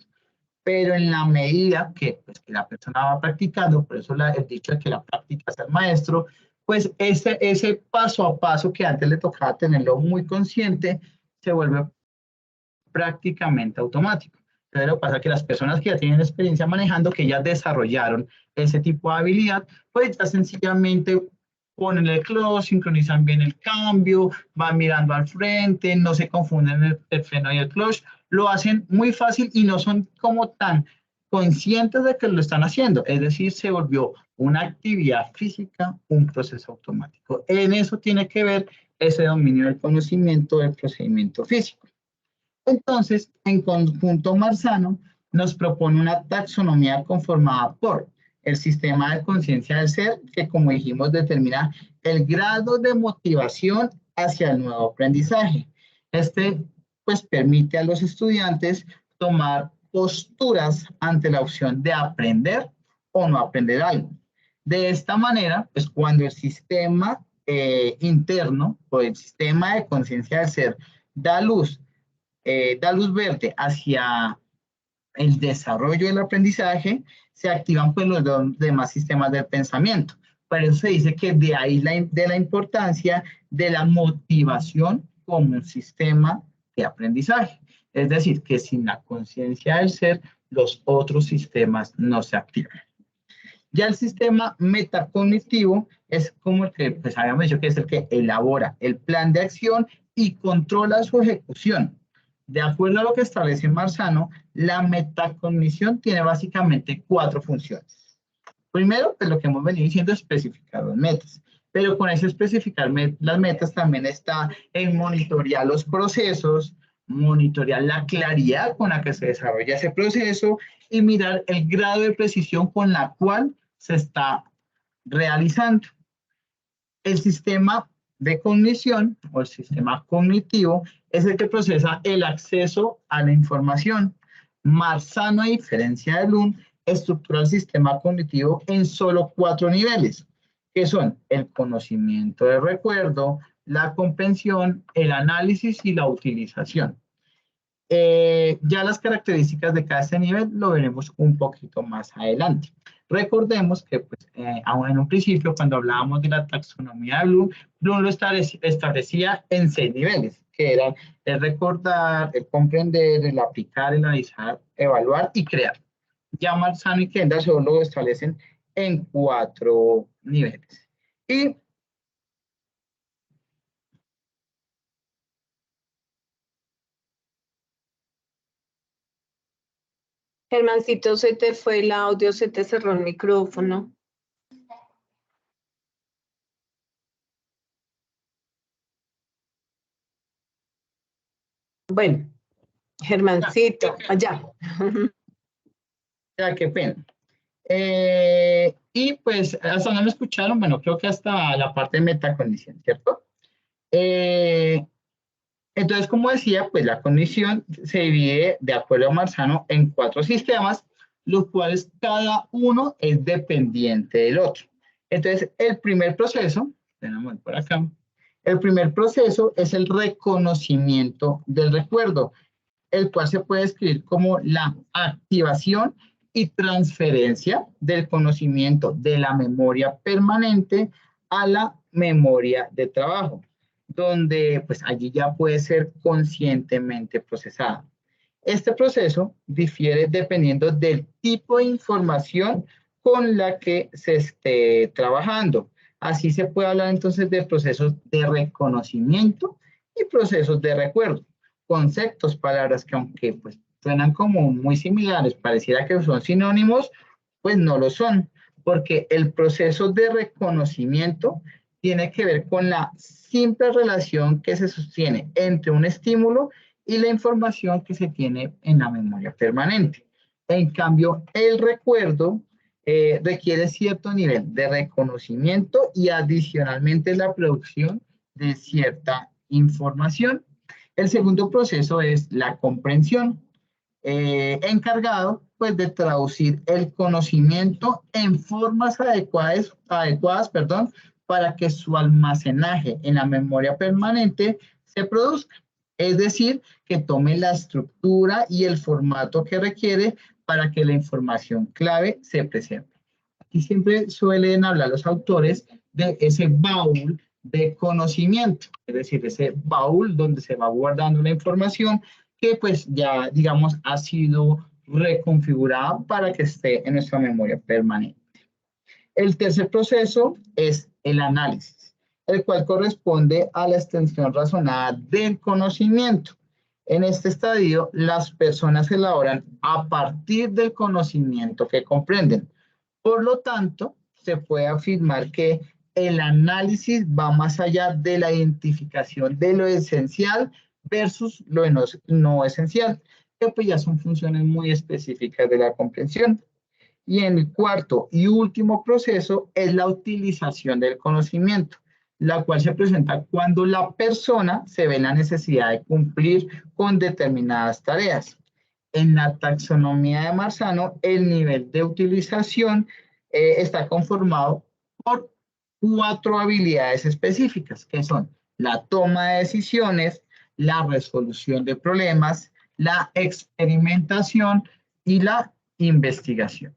Pero en la medida que, pues, que la persona va practicando, por eso el dicho de que la práctica es el maestro, pues ese paso a paso que antes le tocaba tenerlo muy consciente, se vuelve prácticamente automático. Entonces lo que pasa es que las personas que ya tienen experiencia manejando, que ya desarrollaron ese tipo de habilidad, pues ya sencillamente ponen el clutch, sincronizan bien el cambio, van mirando al frente, no se confunden el freno y el clutch, lo hacen muy fácil y no son como tan conscientes de que lo están haciendo. Es decir, se volvió una actividad física, un proceso automático. En eso tiene que ver ese dominio del conocimiento del procedimiento físico. Entonces, en conjunto Marzano nos propone una taxonomía conformada por el sistema de conciencia del ser, que como dijimos determina el grado de motivación hacia el nuevo aprendizaje. Este pues permite a los estudiantes tomar posturas ante la opción de aprender o no aprender algo. De esta manera, pues cuando el sistema interno o el sistema de conciencia del ser da luz verde hacia el desarrollo del aprendizaje, se activan pues los demás sistemas del pensamiento. Por eso se dice que de ahí la importancia de la motivación como un sistema de aprendizaje. Es decir, que sin la conciencia del ser, los otros sistemas no se activan. Ya el sistema metacognitivo es como el que pues habíamos dicho que es el que elabora el plan de acción y controla su ejecución. De acuerdo a lo que establece Marzano, la metacognición tiene básicamente 4 funciones. Primero, pues lo que hemos venido diciendo es especificar las metas. Pero con ese especificar las metas también está en monitorear los procesos, monitorear la claridad con la que se desarrolla ese proceso y mirar el grado de precisión con la cual se está realizando. El sistema de cognición o el sistema cognitivo es el que procesa el acceso a la información. Marzano, a diferencia de Bloom, estructura el sistema cognitivo en solo 4 niveles, que son el conocimiento del recuerdo, la comprensión, el análisis y la utilización. Ya las características de cada nivel lo veremos un poquito más adelante. Recordemos que pues, aún en un principio, cuando hablábamos de la taxonomía de Bloom, Bloom lo establecía en 6 niveles, que eran el recordar, el comprender, el aplicar, el analizar, evaluar y crear. Ya Marzano y Kendall solo lo establecen en 4 niveles. Y Germancito, se te fue el audio, se te cerró el micrófono. Bueno, Germancito, allá. Ya, qué pena. Y pues, hasta no me escucharon, bueno, creo que hasta la parte de metacognición, ¿cierto? Entonces, como decía, pues la cognición se divide, de acuerdo a Marzano, en 4 sistemas, los cuales cada uno es dependiente del otro. Entonces, el primer proceso, tenemos por acá, el primer proceso es el reconocimiento del recuerdo, el cual se puede escribir como la activación y transferencia del conocimiento de la memoria permanente a la memoria de trabajo, donde pues allí ya puede ser conscientemente procesada. Este proceso difiere dependiendo del tipo de información con la que se esté trabajando. Así se puede hablar entonces de procesos de reconocimiento y procesos de recuerdo. Conceptos, palabras que aunque pues suenan como muy similares, pareciera que son sinónimos, pues no lo son, porque el proceso de reconocimiento tiene que ver con la simple relación que se sostiene entre un estímulo y la información que se tiene en la memoria permanente. En cambio, el recuerdo requiere cierto nivel de reconocimiento y adicionalmente la producción de cierta información. El segundo proceso es la comprensión, encargado pues de traducir el conocimiento en formas adecuadas, para que su almacenaje en la memoria permanente se produzca. Es decir, que tome la estructura y el formato que requiere para que la información clave se preserve. Aquí siempre suelen hablar los autores de ese baúl de conocimiento, es decir, ese baúl donde se va guardando la información que pues ya, digamos, ha sido reconfigurada para que esté en nuestra memoria permanente. El tercer proceso es el análisis, el cual corresponde a la extensión razonada del conocimiento. En este estadio, las personas elaboran a partir del conocimiento que comprenden. Por lo tanto, se puede afirmar que el análisis va más allá de la identificación de lo esencial versus lo no esencial, que pues ya son funciones muy específicas de la comprensión. Y en el cuarto y último proceso es la utilización del conocimiento, la cual se presenta cuando la persona se ve la necesidad de cumplir con determinadas tareas. En la taxonomía de Marzano, el nivel de utilización está conformado por 4 habilidades específicas, que son la toma de decisiones, la resolución de problemas, la experimentación y la investigación.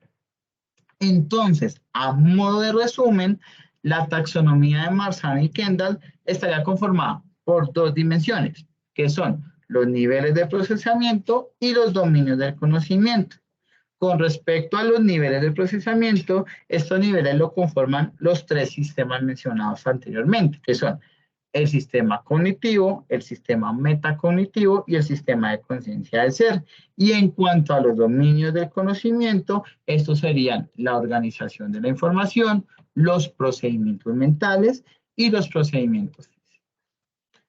Entonces, a modo de resumen, la taxonomía de Marzano y Kendall estaría conformada por 2 dimensiones, que son los niveles de procesamiento y los dominios del conocimiento. Con respecto a los niveles de procesamiento, estos niveles lo conforman los 3 sistemas mencionados anteriormente, que son el sistema cognitivo, el sistema metacognitivo y el sistema de conciencia del ser. Y en cuanto a los dominios del conocimiento, estos serían la organización de la información, los procedimientos mentales y los procedimientos físicos.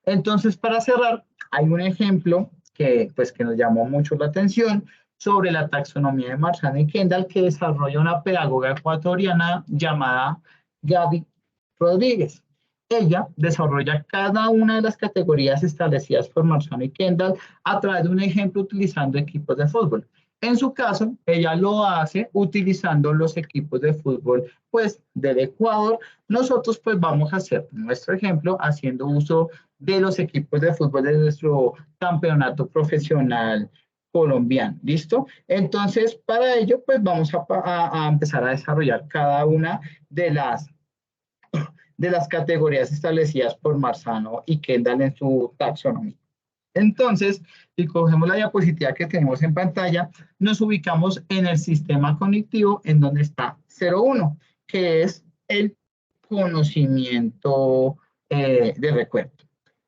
Entonces, para cerrar, hay un ejemplo que nos llamó mucho la atención sobre la taxonomía de Marzano y Kendall que desarrolla una pedagoga ecuatoriana llamada Gaby Rodríguez. Ella desarrolla cada una de las categorías establecidas por Marzano y Kendall a través de un ejemplo utilizando equipos de fútbol. En su caso, ella lo hace utilizando los equipos de fútbol del Ecuador. Nosotros vamos a hacer nuestro ejemplo haciendo uso de los equipos de fútbol de nuestro campeonato profesional colombiano. ¿Listo? Entonces, para ello, vamos a empezar a desarrollar cada una de las categorías establecidas por Marzano y Kendall en su taxonomía. Entonces, si cogemos la diapositiva que tenemos en pantalla, nos ubicamos en el sistema cognitivo en donde está 0,1, que es el conocimiento de recuerdo.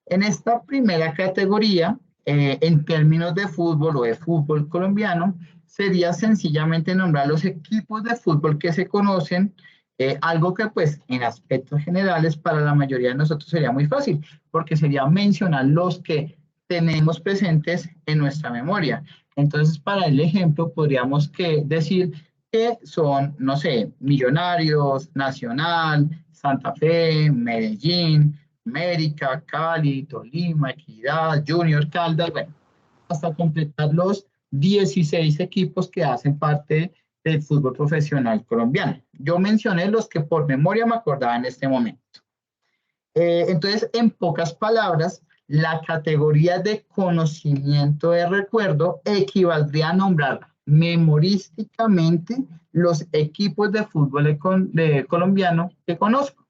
En esta primera categoría, en términos de fútbol o de fútbol colombiano, sería sencillamente nombrar los equipos de fútbol que se conocen, algo que en aspectos generales para la mayoría de nosotros sería muy fácil, porque sería mencionar los que tenemos presentes en nuestra memoria. Entonces, para el ejemplo, podríamos decir que son, no sé, Millonarios, Nacional, Santa Fe, Medellín, América, Cali, Tolima, Equidad, Junior, Caldas, bueno, hasta completar los 16 equipos que hacen parte del fútbol profesional colombiano. Yo mencioné los que por memoria me acordaba en este momento. Entonces, en pocas palabras, la categoría de conocimiento de recuerdo equivaldría a nombrar memorísticamente los equipos de fútbol colombiano que conozco.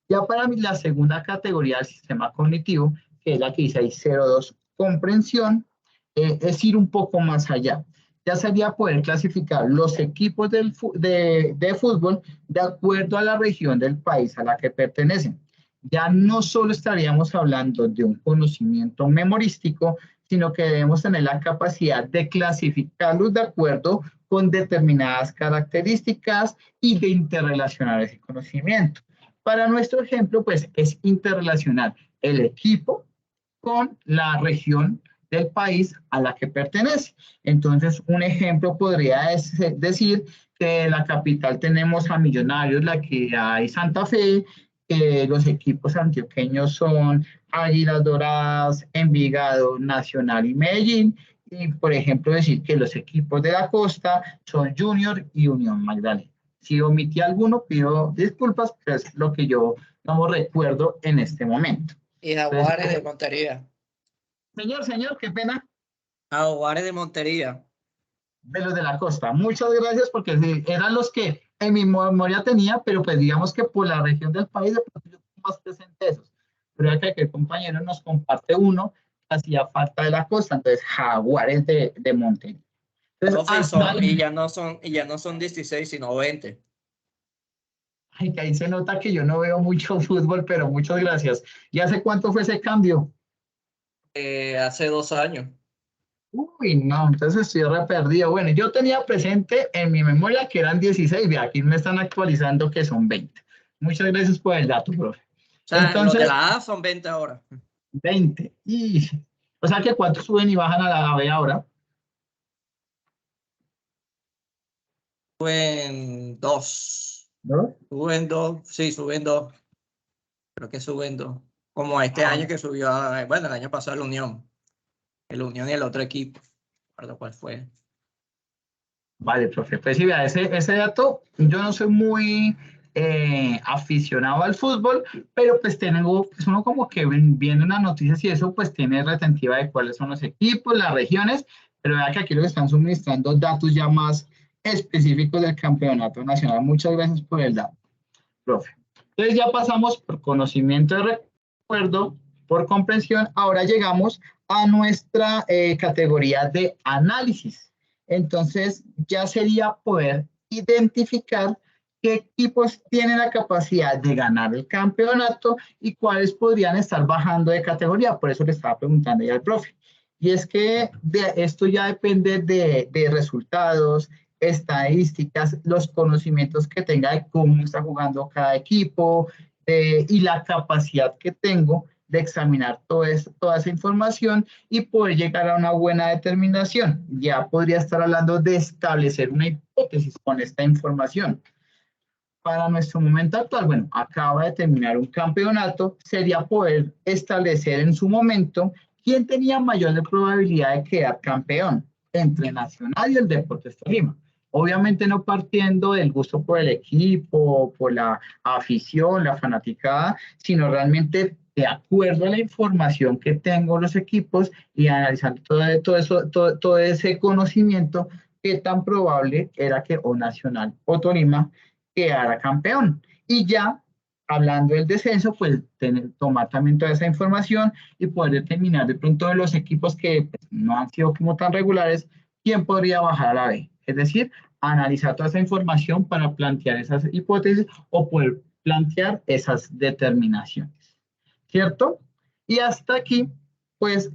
Ya para mí, la segunda categoría del sistema cognitivo, que es la que dice ahí 0,2, comprensión, es ir un poco más allá. Ya sería poder clasificar los equipos de fútbol de acuerdo a la región del país a la que pertenecen. Ya no solo estaríamos hablando de un conocimiento memorístico, sino que debemos tener la capacidad de clasificarlos de acuerdo con determinadas características y de interrelacionar ese conocimiento. Para nuestro ejemplo, es interrelacionar el equipo con la región del país a la que pertenece. Entonces, un ejemplo podría decir que en la capital tenemos a Millonarios, la que hay Santa Fe, los equipos antioqueños son Águilas Doradas, Envigado, Nacional y Medellín. Y, por ejemplo, decir que los equipos de la costa son Junior y Unión Magdalena. Si omití alguno, pido disculpas, pero es lo que yo recuerdo en este momento. Y Jaguares de Montería. Señor, qué pena. Jaguares de Montería. De los de la costa. Muchas gracias porque eran los que en mi memoria tenía, pero digamos que por la región del país de pronto yo tengo más presente esos. Pero ya que el compañero nos comparte uno, hacía falta de la costa, entonces Jaguares de Montería. Entonces, y ya no son 16, sino 20. Ay, que ahí se nota que yo no veo mucho fútbol, pero muchas gracias. ¿Y hace cuánto fue ese cambio? Hace 2 años. Uy, no, entonces estoy re perdido. Bueno, yo tenía presente en mi memoria que eran 16, y aquí me están actualizando que son 20. Muchas gracias por el dato, profe. O sea, Entonces, los de la A son 20 ahora. 20. O sea que ¿cuántos suben y bajan a la B ahora? Suben 2. ¿No? Suben 2, sí, suben 2. Creo que suben 2. Como este Ah, año que subió, bueno, el año pasado la Unión. El Unión y el otro equipo. No recuerdo cuál fue. vale, profe. Pues sí, vea, ese dato, yo no soy muy aficionado al fútbol, pero pues tengo, pues uno como que viendo unas noticias y eso, pues tiene retentiva de cuáles son los equipos, las regiones, pero vea que aquí lo que están suministrando datos ya más específicos del campeonato nacional. Muchas gracias por el dato, profe. Entonces ya pasamos por conocimiento de recuerdo, por comprensión, ahora llegamos a nuestra categoría de análisis. Entonces ya sería poder identificar qué equipos tienen la capacidad de ganar el campeonato y cuáles podrían estar bajando de categoría. Por eso le estaba preguntando ya al profe. Y es que esto ya depende de resultados, estadísticas, los conocimientos que tenga de cómo está jugando cada equipo y la capacidad que tengo de examinar toda esa información y poder llegar a una buena determinación. Ya podría estar hablando de establecer una hipótesis con esta información. Para nuestro momento actual, bueno, acaba de terminar un campeonato, sería poder establecer en su momento quién tenía mayor probabilidad de quedar campeón entre Nacional y el Deportes Tolima. Obviamente no partiendo del gusto por el equipo, por la afición, la fanaticada, sino realmente de acuerdo a la información que tengo los equipos y analizando todo ese conocimiento, qué tan probable era que o Nacional o Tolima quedara campeón. Y ya, hablando del descenso, pues tomar también toda esa información y poder determinar de pronto de los equipos que pues, no han sido como tan regulares, quién podría bajar a la B. Es decir, analizar toda esa información para plantear esas hipótesis o poder plantear esas determinaciones. ¿Cierto? Y hasta aquí, pues,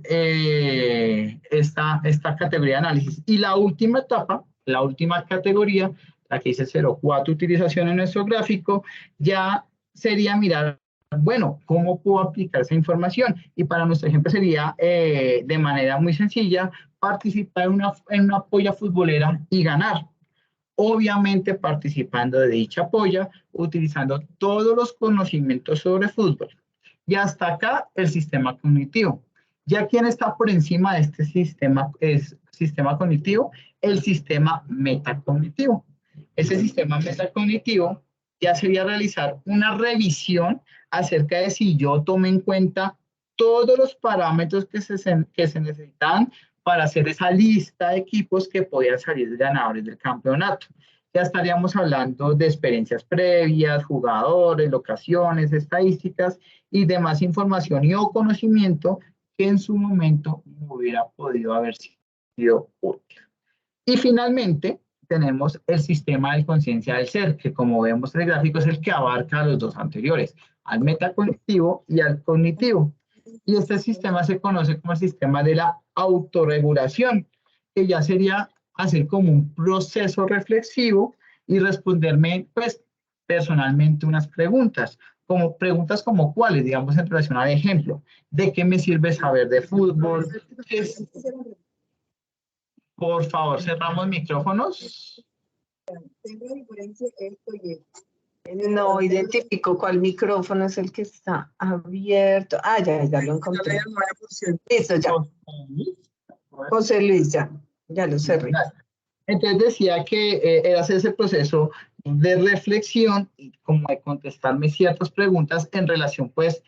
esta categoría de análisis. Y la última etapa, la última categoría, aquí dice 0,4 utilización en nuestro gráfico, ya sería mirar, bueno, ¿cómo puedo aplicar esa información? Y para nuestro ejemplo sería, de manera muy sencilla, participar en una polla futbolera y ganar. Obviamente participando de dicha polla, utilizando todos los conocimientos sobre fútbol. Y hasta acá el sistema cognitivo. ¿Ya quién está por encima de este sistema cognitivo? El sistema metacognitivo. Ese sistema metacognitivo ya sería realizar una revisión acerca de si yo tomé en cuenta todos los parámetros que se necesitan para hacer esa lista de equipos que podían salir ganadores del campeonato. Ya estaríamos hablando de experiencias previas, jugadores, locaciones, estadísticas y demás información y o conocimiento que en su momento hubiera podido haber sido útil. Y finalmente tenemos el sistema de conciencia del ser, que como vemos en el gráfico es el que abarca a los dos anteriores, al metacognitivo y al cognitivo. Y este sistema se conoce como el sistema de la autorregulación, que ya sería hacer como un proceso reflexivo y responderme, pues, personalmente unas preguntas. Como preguntas como cuáles, digamos, en relación al ejemplo, ¿de qué me sirve saber de fútbol? Por favor, cerramos micrófonos. Tengo diferencia esto y esto. No identifico cuál micrófono es el que está abierto. Ah, ya lo encontré. Listo, ya. José Luis, ya lo cerré. Entonces decía que era hacer ese proceso de reflexión y como de contestarme ciertas preguntas en relación pues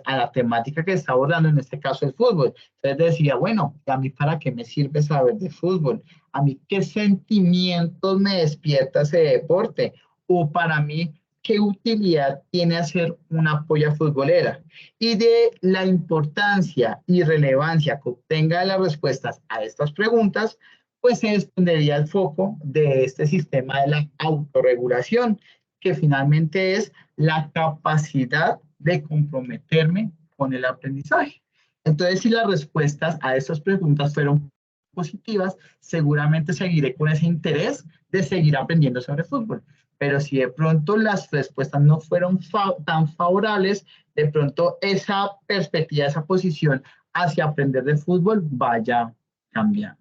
a la temática que está abordando, en este caso el fútbol. Entonces decía, bueno, ¿a mí para qué me sirve saber de fútbol? ¿A mí qué sentimientos me despierta ese deporte? O para mí, ¿qué utilidad tiene hacer una polla futbolera? Y de la importancia y relevancia que obtenga las respuestas a estas preguntas, pues se desprendería el foco de este sistema de la autorregulación, que finalmente es la capacidad de comprometerme con el aprendizaje. Entonces, si las respuestas a estas preguntas fueron positivas, seguramente seguiré con ese interés de seguir aprendiendo sobre fútbol. pero si de pronto las respuestas no fueron tan favorables, de pronto esa perspectiva, esa posición hacia aprender de fútbol vaya cambiando.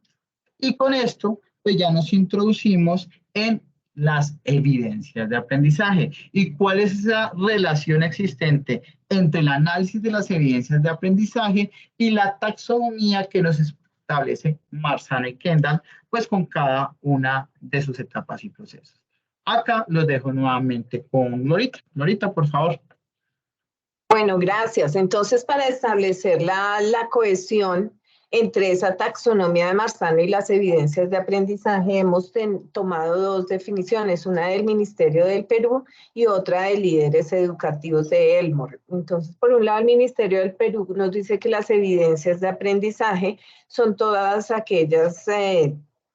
Y con esto, pues ya nos introducimos en las evidencias de aprendizaje. ¿Y cuál es esa relación existente entre el análisis de las evidencias de aprendizaje y la taxonomía que nos establece Marzano y Kendall, pues con cada una de sus etapas y procesos? Acá los dejo nuevamente con Lorita. Lorita, por favor. Bueno, gracias. Entonces, para establecer la cohesión entre esa taxonomía de Marzano y las evidencias de aprendizaje, hemos tomado dos definiciones, una del Ministerio del Perú y otra de Líderes Educativos de Elmore. Entonces, por un lado, el Ministerio del Perú nos dice que las evidencias de aprendizaje son todas aquellas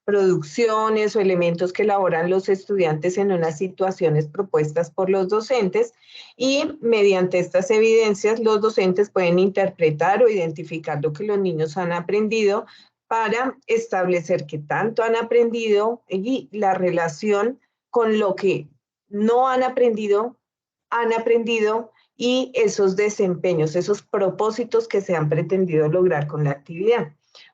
producciones o elementos que elaboran los estudiantes en unas situaciones propuestas por los docentes, y mediante estas evidencias los docentes pueden interpretar o identificar lo que los niños han aprendido para establecer qué tanto han aprendido y la relación con lo que no han aprendido y esos desempeños, esos propósitos que se han pretendido lograr con la actividad.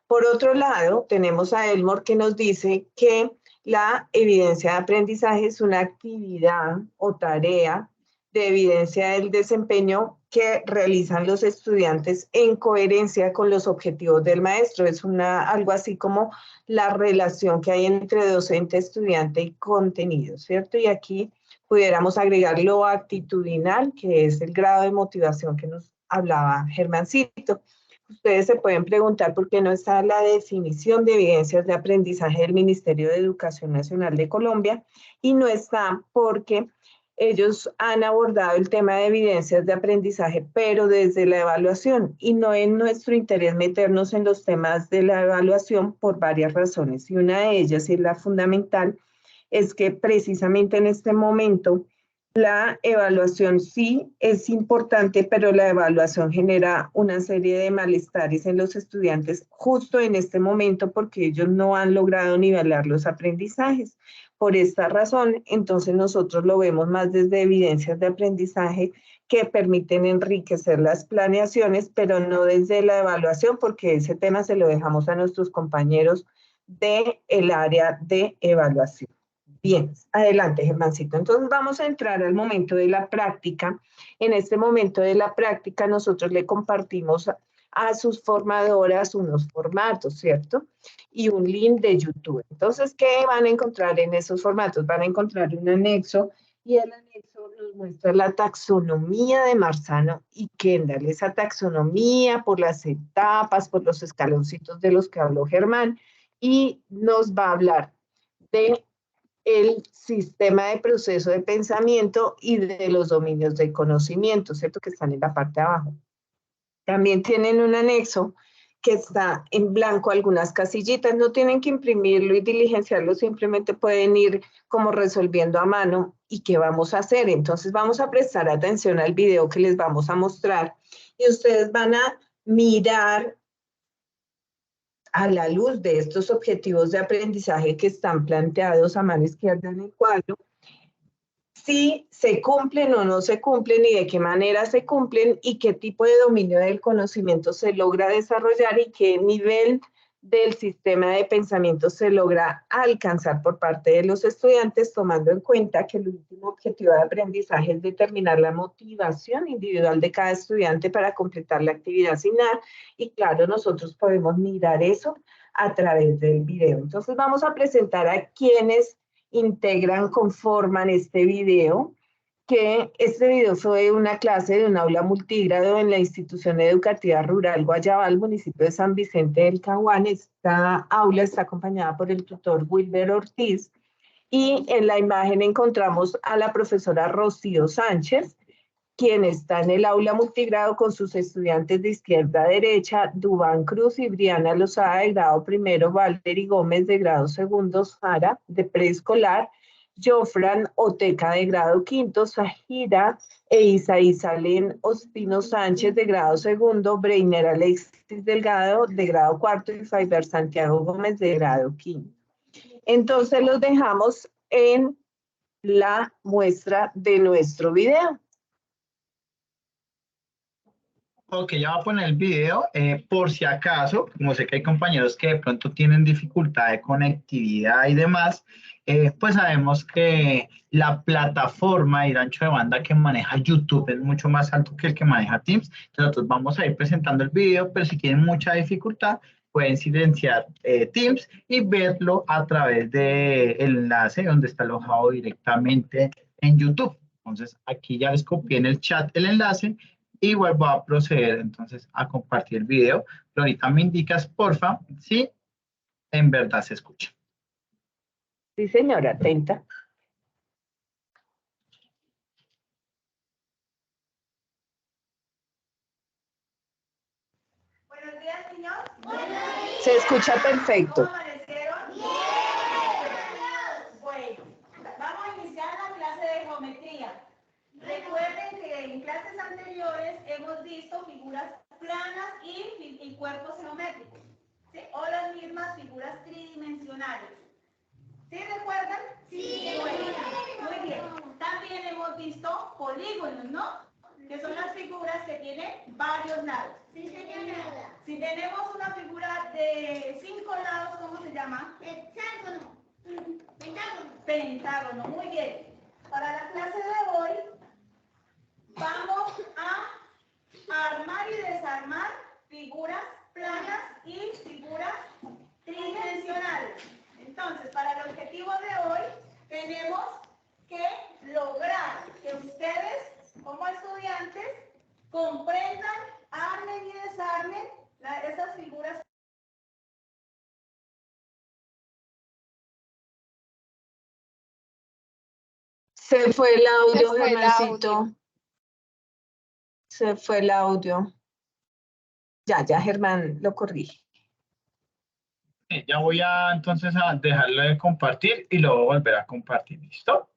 Por otro lado, tenemos a Elmore que nos dice que la evidencia de aprendizaje es una actividad o tarea de evidencia del desempeño que realizan los estudiantes en coherencia con los objetivos del maestro. Es algo así como la relación que hay entre docente, estudiante y contenido, ¿cierto? Y aquí pudiéramos agregar lo actitudinal, que es el grado de motivación que nos hablaba Germancito. Ustedes se pueden preguntar por qué no está la definición de evidencias de aprendizaje del Ministerio de Educación Nacional de Colombia, y no está porque ellos han abordado el tema de evidencias de aprendizaje, pero desde la evaluación, y no en nuestro interés meternos en los temas de la evaluación por varias razones. Y una de ellas, y la fundamental, es que precisamente en este momento la evaluación sí es importante, pero la evaluación genera una serie de malestares en los estudiantes justo en este momento porque ellos no han logrado nivelar los aprendizajes. Por esta razón, entonces nosotros lo vemos más desde evidencias de aprendizaje que permiten enriquecer las planeaciones, pero no desde la evaluación, porque ese tema se lo dejamos a nuestros compañeros del área de evaluación. Bien, adelante, Germancito. Entonces vamos a entrar al momento de la práctica. En este momento de la práctica nosotros le compartimos a sus formadoras unos formatos, ¿cierto? Y un link de YouTube. Entonces, ¿qué van a encontrar en esos formatos? Van a encontrar un anexo y el anexo nos muestra la taxonomía de Marzano y Kendall. Esa taxonomía por las etapas, por los escaloncitos de los que habló Germán, y nos va a hablar de el sistema de proceso de pensamiento y de los dominios del conocimiento, ¿cierto? Que están en la parte de abajo. También tienen un anexo que está en blanco, algunas casillitas, no tienen que imprimirlo y diligenciarlo, simplemente pueden ir como resolviendo a mano. ¿Y qué vamos a hacer? Entonces vamos a prestar atención al video que les vamos a mostrar y ustedes van a mirar a la luz de estos objetivos de aprendizaje que están planteados a mano izquierda en el cuadro, si se cumplen o no se cumplen y de qué manera se cumplen y qué tipo de dominio del conocimiento se logra desarrollar y qué nivel del sistema de pensamiento se logra alcanzar por parte de los estudiantes, tomando en cuenta que el último objetivo de aprendizaje es determinar la motivación individual de cada estudiante para completar la actividad asignada. Y claro, nosotros podemos mirar eso a través del video. Entonces vamos a presentar a quienes integran, conforman este video, que este video fue una clase de un aula multigrado en la institución educativa rural Guayabal, municipio de San Vicente del Caguán. Esta aula está acompañada por el tutor Wilber Ortiz y en la imagen encontramos a la profesora Rocío Sánchez, quien está en el aula multigrado con sus estudiantes de izquierda a derecha, Dubán Cruz y Briana Lozada de grado primero, Valery Gómez de grado segundo, Sara de preescolar, Jofran Oteca de grado quinto, Sajira e Isaí Salén Ospino Sánchez de grado segundo, Breiner Alexis Delgado de grado cuarto y Faiber Santiago Gómez de grado quinto. Entonces los dejamos en la muestra de nuestro video. Ok, ya voy a poner el video por si acaso, como sé que hay compañeros que de pronto tienen dificultad de conectividad y demás, pues sabemos que la plataforma y el ancho de banda que maneja YouTube es mucho más alto que el que maneja Teams. Entonces nosotros vamos a ir presentando el video, pero si tienen mucha dificultad, pueden silenciar Teams y verlo a través del enlace donde está alojado directamente en YouTube. Entonces aquí ya les copié en el chat el enlace. Igual voy a proceder entonces a compartir el video. Pero ahorita me indicas, porfa, si en verdad se escucha. Sí, señora, atenta. Buenos días, señor. Buenos días. Se escucha perfecto. ¿Cómo amanecieron? Bien. Bueno, vamos a iniciar la clase de geometría. Recuerden que en clases anteriores hemos visto figuras planas y cuerpos geométricos, ¿sí? O las mismas figuras tridimensionales. ¿Sí recuerdan? Sí. Muy bien. También hemos visto polígonos, ¿no? Que son las figuras que tienen varios lados. Sí, señora. Si tenemos una figura de 5 lados, ¿cómo se llama? Hexágono. Pentágono. Pentágono, muy bien. Para la clase de hoy, vamos a armar y desarmar figuras planas y figuras tridimensionales. Entonces, para el objetivo de hoy, tenemos que lograr que ustedes, como estudiantes, comprendan, armen y desarmen esas figuras. Se fue el audio, Germancito. Se fue el audio. Ya, Germán lo corrige. Ya voy a entonces a dejarlo de compartir y lo voy a volver a compartir. ¿Listo?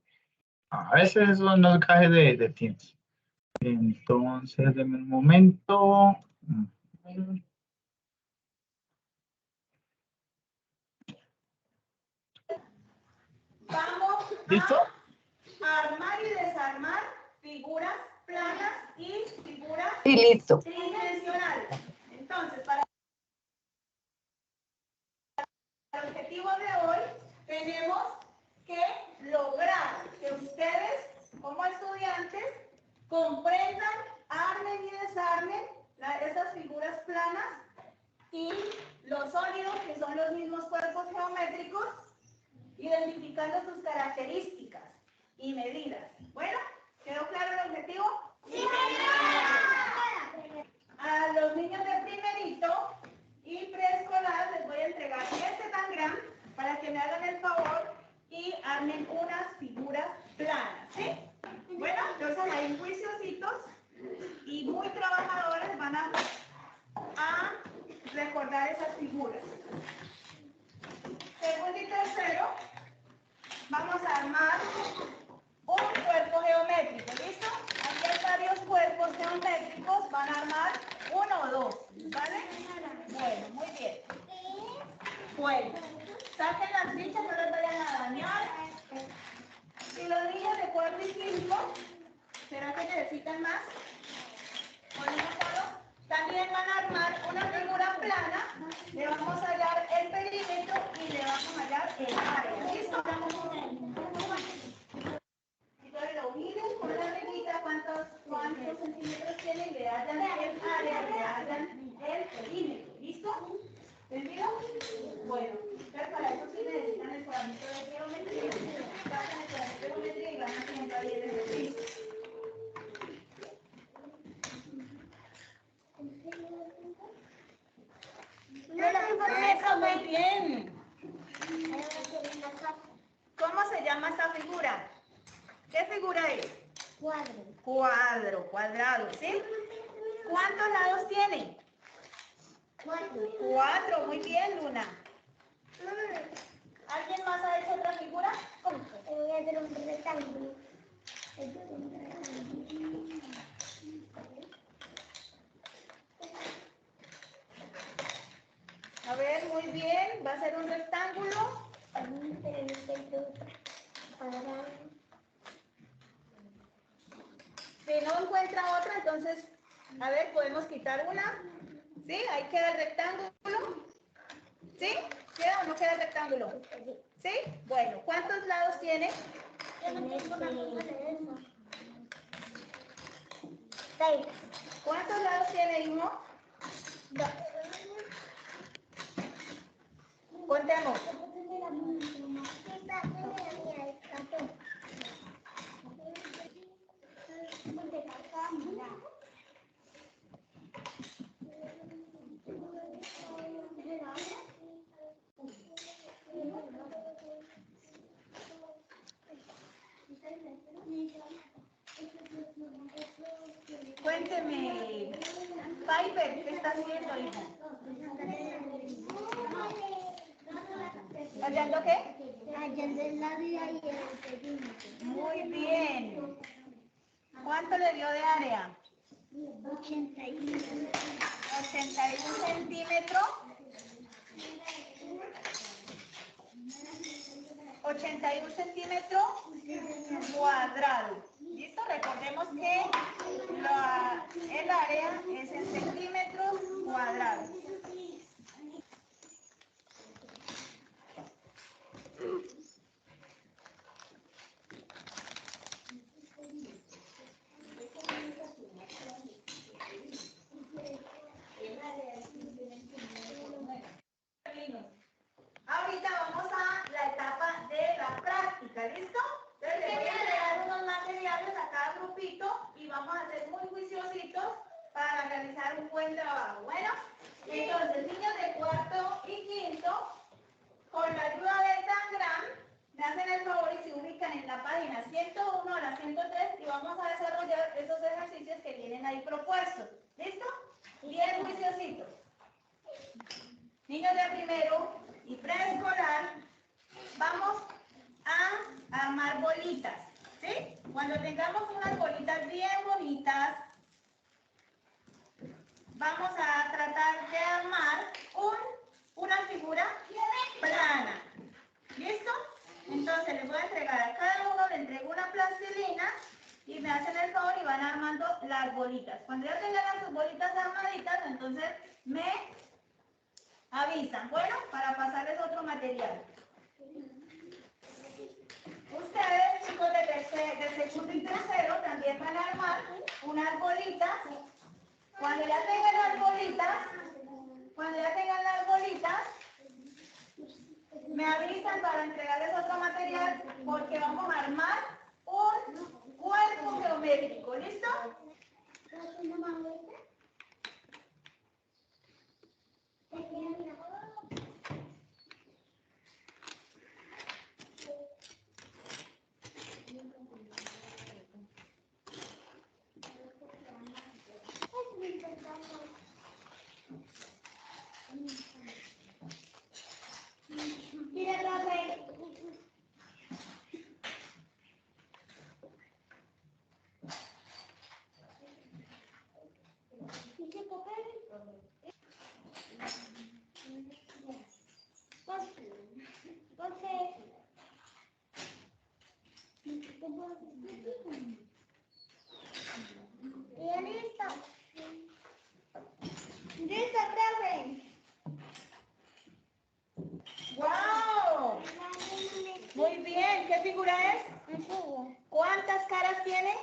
A veces son los gajes de Teams. Entonces, denme un momento. Vamos ¿Listo? a armar y desarmar figuras planas y figuras Y listo. tridimensionales. Entonces, para el objetivo de hoy, tenemos que lograr que ustedes, como estudiantes, comprendan, armen y desarmen esas figuras planas y los sólidos, que son los mismos cuerpos geométricos, identificando sus características y medidas. Bueno, ¿quedó claro el objetivo? Sí. A los niños de primerito y preescolar les voy a entregar este tangram para que me hagan el favor y armen unas figuras planas, ¿sí? Bueno, entonces ahí juiciositos y muy trabajadores van a recordar esas figuras. Segundo y tercero, vamos a armar un cuerpo geométrico, ¿listo? Aquí hay varios cuerpos geométricos, van a armar uno o dos, ¿vale? Bueno, muy bien. Bueno, saquen las fichas, no les vayan a dañar. Y los niños de 4 y 5, ¿será que necesitan más? También van a armar una figura plana, le vamos a hallar el perímetro y le vamos a hallar el área. ¿Listo? Entonces lo miden con la reglita cuántos centímetros tiene y le hallan el área, le hallan el perímetro. ¿Listo? ¿Entendido? Bueno, entonces para eso sí necesitan el cuadrito de geometría. Pasan el cuadrito de geometría y van haciendo ahí el ejercicio. Eso, muy bien. ¿Cómo se llama esta figura? ¿Qué figura es? Cuadro. Cuadrado, ¿sí? ¿Cuántos lados tiene? 4, muy bien, Luna. ¿Alguien más ha hecho otra figura? Voy a hacer un rectángulo. A ver, muy bien. ¿Va a ser un rectángulo? Si no encuentra otra, entonces, a ver, podemos quitar una. ¿Sí? Ahí queda el rectángulo. ¿Sí? ¿Queda o no queda el rectángulo? ¿Sí? Bueno, ¿cuántos lados tiene? Seis. ¿Cuántos lados tiene, hijo? Dos. Contemos. Cuénteme, Piper, ¿qué está haciendo, hijo? ¿Hallando qué? Hallando la vida y el perímetro. Muy bien. ¿Cuánto le dio de área? 81. 81 centímetros. 81 centímetros cuadrados. ¿Listo? Recordemos que el área es en centímetros cuadrados. Ahorita vamos a la etapa de la práctica, ¿listo? Entonces les voy a entregar unos materiales a cada grupito y vamos a ser muy juiciositos para realizar un buen trabajo. Bueno, entonces niños de cuarto y quinto, con la ayuda del Tangram, me hacen el favor y se ubican en la página 101 a la 103 y vamos a desarrollar esos ejercicios que vienen ahí propuestos. ¿Listo? Bien juiciositos. Niños de primero y preescolar, vamos a armar bolitas, ¿sí? Cuando tengamos unas bolitas bien bonitas, vamos a tratar de armar una figura plana. ¿Listo? Entonces les voy a entregar a cada uno, le entrego una plastilina y me hacen el favor y van armando las bolitas. Cuando ya tengan las bolitas armaditas, entonces me avisan, bueno, para pasarles otro material. Ustedes, chicos de segundo y tercero, también van a armar unas bolitas. Cuando ya tengan las bolitas, me avisan para entregarles otro material porque vamos a armar un cuerpo geométrico, ¿listo? ¿Listo, profe? ¡Wow! Muy bien. ¿Qué figura es? Un cubo. ¿Cuántas caras tiene?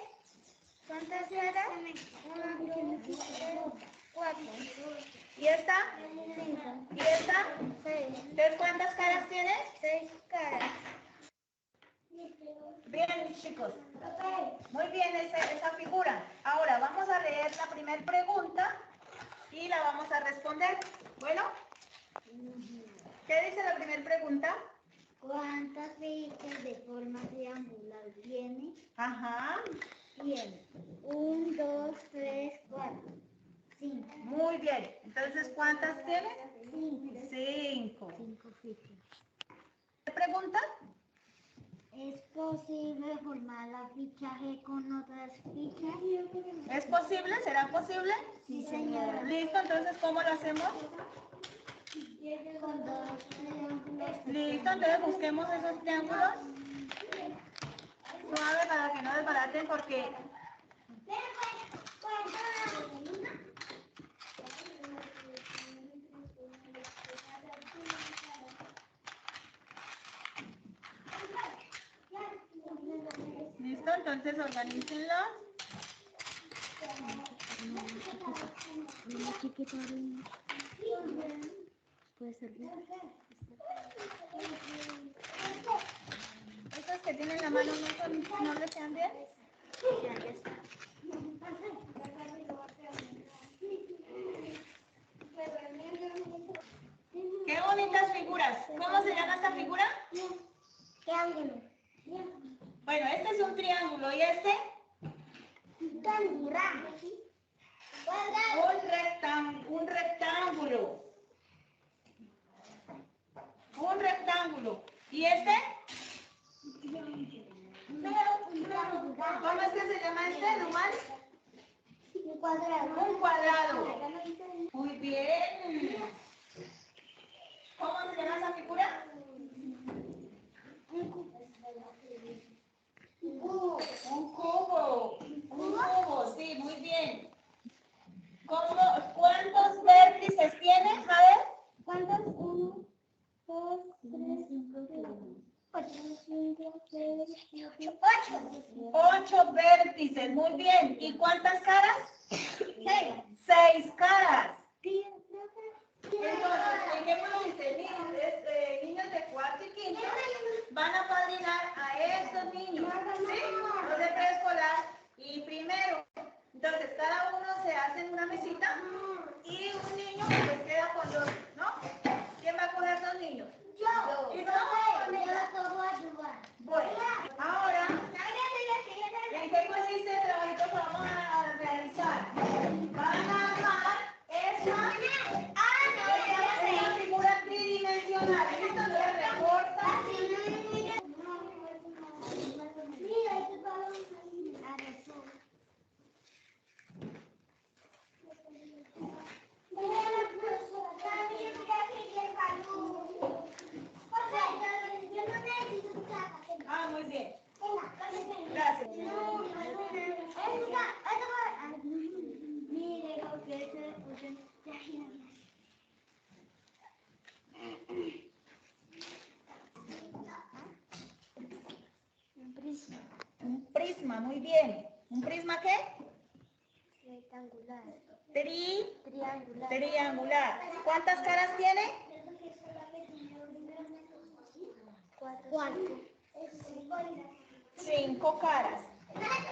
¿Cuántas caras? 1, 2, 3, 4. ¿Y esta? 5. ¿Y esta? 6. ¿Entonces cuántas caras tiene? 6 caras. Bien, chicos. Muy bien esa figura. Ahora vamos a leer la primera pregunta y la vamos a responder. Bueno, ¿qué dice la primera pregunta? ¿Cuántas fichas de forma triangular tiene? Ajá. Tiene 1, 2, 3, 4, 5. Muy bien. Entonces, ¿cuántas tiene? 5. 5. 5 fichas. ¿Qué pregunta? ¿Es posible formar la ficha G con otras fichas? ¿Es posible? ¿Será posible? Sí, señora. Listo, entonces, ¿cómo lo hacemos? Con 2 triángulos. Listo, entonces busquemos esos triángulos. Suave para que no desbaraten porque ¿Listo? Entonces organícenlo. ¿Estos que tienen la mano no les quedan bien? ¡Qué bonitas figuras! ¿Cómo se llama esta figura? Triángulo. Bueno, este es un triángulo y este un rectángulo. Un rectángulo. ¿Y este? ¿Cómo es que se llama este, Dumas? Un cuadrado. Un cuadrado. Muy bien. ¿Cómo se llama esa figura? Un cubo. Un cubo, sí, muy bien. ¿Cuántos vértices tiene? A ver. ¿Cuántos? 1, 2, 3, 4, 5, 6, 8. 8 vértices, muy bien. ¿Y cuántas caras? 6 caras. Entonces, dejémoslo dice, niños de cuarto y quinto van a padrinar a estos niños, ¿sí? Los de preescolar y primero. Entonces, cada uno se hace en una mesita y un niño pues queda con 2, ¿no? ¿Quién va a coger 2 niños? Yo. ¿Listo? Bueno, ahora, ¿en qué consiste el trabajito que vamos a realizar? Van a armar esta figura tridimensional. ¿Listo? Entonces recorta. Mira, este balón. Ah, muy bien. Gracias. Un prisma, muy bien. ¿Un prisma qué? Rectangular. Triangular. ¿Cuántas caras tiene? 4. 5 caras.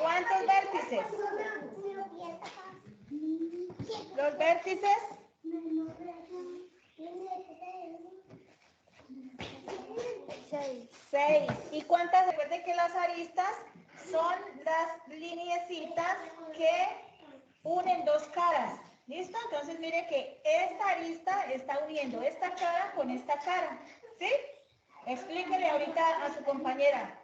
¿Cuántos vértices? Los vértices, 6. ¿Y cuántas? Recuerden que las aristas son las lineecitas que unen 2 caras. ¿Listo? Entonces mire que esta arista está uniendo esta cara con esta cara. ¿Sí? Explíquele ahorita a su compañera.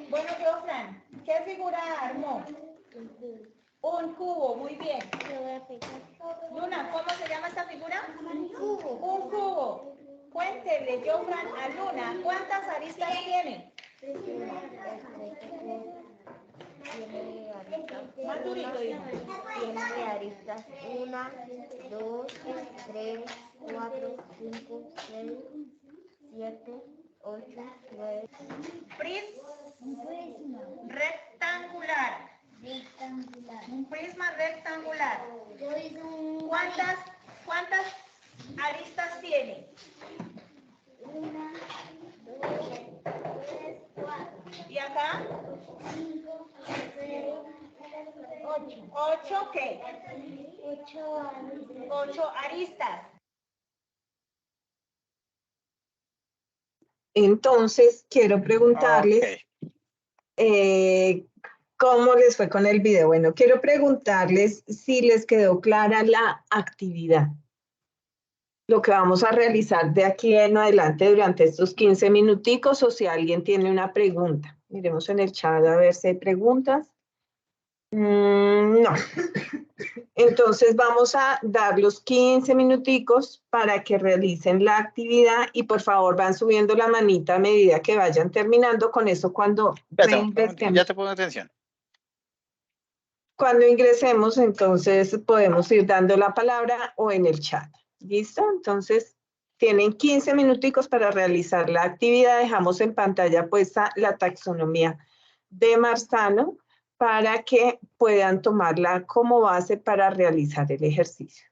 Bueno, Jofran, ¿qué figura armó? Un cubo, muy bien. Luna, ¿cómo se llama esta figura? Un cubo. Un cubo. Cuéntele, Jofran, a Luna, ¿cuántas aristas tiene? Más durito, hija. Tiene aristas 1, 2, 3, 4, 5, 6, 7, 8, 9. Rectangular. Un prisma rectangular. ¿Cuántas aristas tiene? 1, 2, 3, 4. ¿Y acá? 5, 6, 8. 8, ¿qué? 8. 8 aristas. Entonces, quiero preguntarles cómo les fue con el video. Bueno, quiero preguntarles si les quedó clara la actividad. Lo que vamos a realizar de aquí en adelante durante estos 15 minuticos o si alguien tiene una pregunta. Miremos en el chat a ver si hay preguntas. No. Entonces vamos a dar los 15 minuticos para que realicen la actividad y por favor van subiendo la manita a medida que vayan terminando. Con eso cuando Ya te pongo atención. Cuando ingresemos, entonces podemos ir dando la palabra o en el chat. ¿Listo? Entonces, tienen 15 minuticos para realizar la actividad. Dejamos en pantalla puesta la taxonomía de Marzano para que puedan tomarla como base para realizar el ejercicio.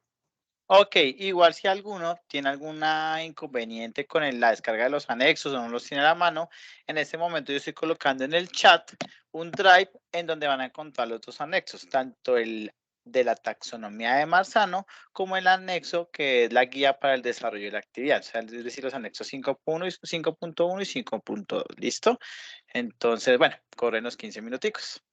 Ok, igual si alguno tiene algún inconveniente con la descarga de los anexos o no los tiene a la mano, en este momento yo estoy colocando en el chat un drive en donde van a encontrar los dos anexos, tanto el de la taxonomía de Marzano como el anexo que es la guía para el desarrollo de la actividad, o sea, es decir, los anexos 5.1 y 5.1 y 5.2, ¿listo? Entonces, bueno, corren los 15 minuticos.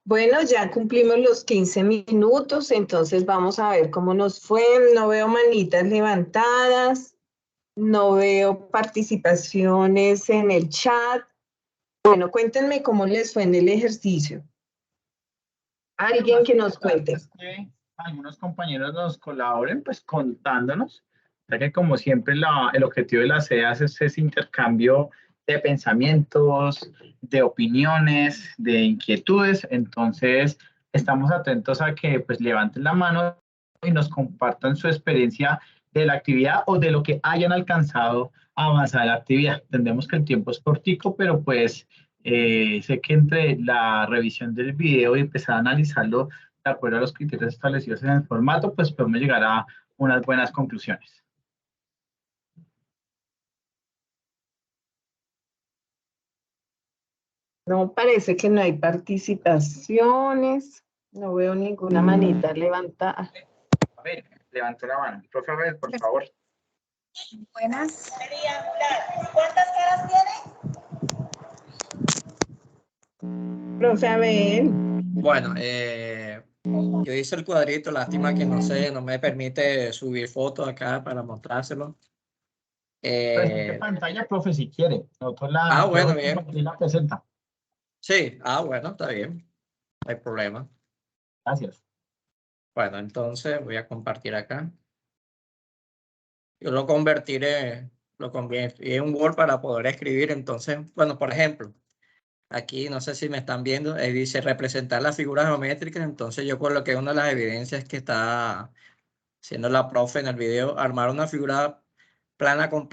Bueno, ya cumplimos los 15 minutos, entonces vamos a ver cómo nos fue. No veo manitas levantadas, no veo participaciones en el chat. Bueno, cuéntenme cómo les fue en el ejercicio. Alguien que nos cuente. Es que algunos compañeros nos colaboren, pues contándonos, ya que como siempre el objetivo de las CEAS es ese intercambio de pensamientos, de opiniones, de inquietudes. Entonces, estamos atentos a que pues levanten la mano y nos compartan su experiencia de la actividad o de lo que hayan alcanzado a avanzar en la actividad. Entendemos que el tiempo es cortico, pero pues sé que entre la revisión del video y empezar a analizarlo de acuerdo a los criterios establecidos en el formato, pues podemos llegar a unas buenas conclusiones. No, parece que no hay participaciones. No veo ninguna manita levantada. A ver, levantó la mano. Profe Abel, por favor. Buenas. ¿Cuántas caras tiene? Profe Abel. Bueno, yo hice el cuadrito, lástima que no me permite subir fotos acá para mostrárselo. Presente pantalla, profe, si quiere. Nosotros la, bueno, bien. La presenta. Sí, bueno, está bien. No hay problema. Gracias. Bueno, entonces voy a compartir acá. Yo lo convertí en un Word para poder escribir. Entonces, bueno, por ejemplo, aquí no sé si me están viendo, ahí dice representar las figuras geométricas. Entonces yo coloqué una de las evidencias que está haciendo la profe en el video, armar una figura plana con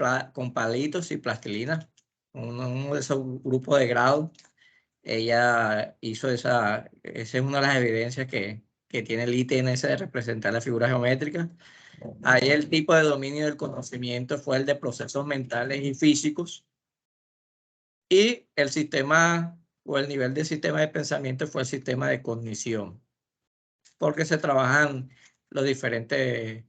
palitos y plastilina. Uno de esos grupos de grado. Ella hizo esa es una de las evidencias que tiene el ítem ese de representar las figuras geométricas. Ahí el tipo de dominio del conocimiento fue el de procesos mentales y físicos. Y el sistema o el nivel de sistema de pensamiento fue el sistema de cognición. Porque se trabajan los diferentes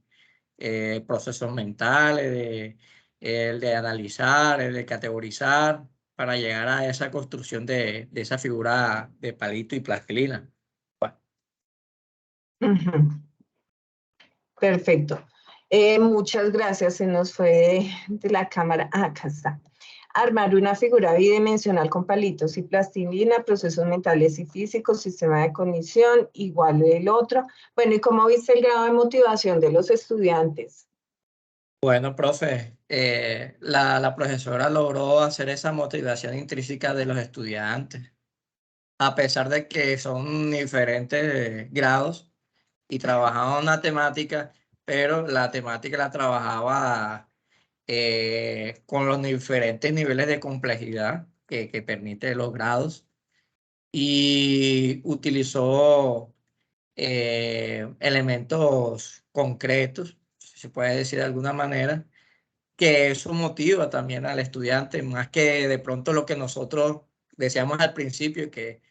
procesos mentales, el de analizar, el de categorizar, para llegar a esa construcción de esa figura de palito y plastilina. Perfecto. Muchas gracias. Se nos fue de la cámara. Acá está. Armar una figura bidimensional con palitos y plastilina, procesos mentales y físicos, sistema de cognición, igual del otro. Bueno, ¿y cómo viste el grado de motivación de los estudiantes? Bueno, profe, la profesora logró hacer esa motivación intrínseca de los estudiantes, a pesar de que son diferentes grados y trabajaban una temática, pero la temática la trabajaba con los diferentes niveles de complejidad que permite los grados y utilizó elementos concretos, si se puede decir de alguna manera, que eso motiva también al estudiante, más que de pronto lo que nosotros decíamos al principio, que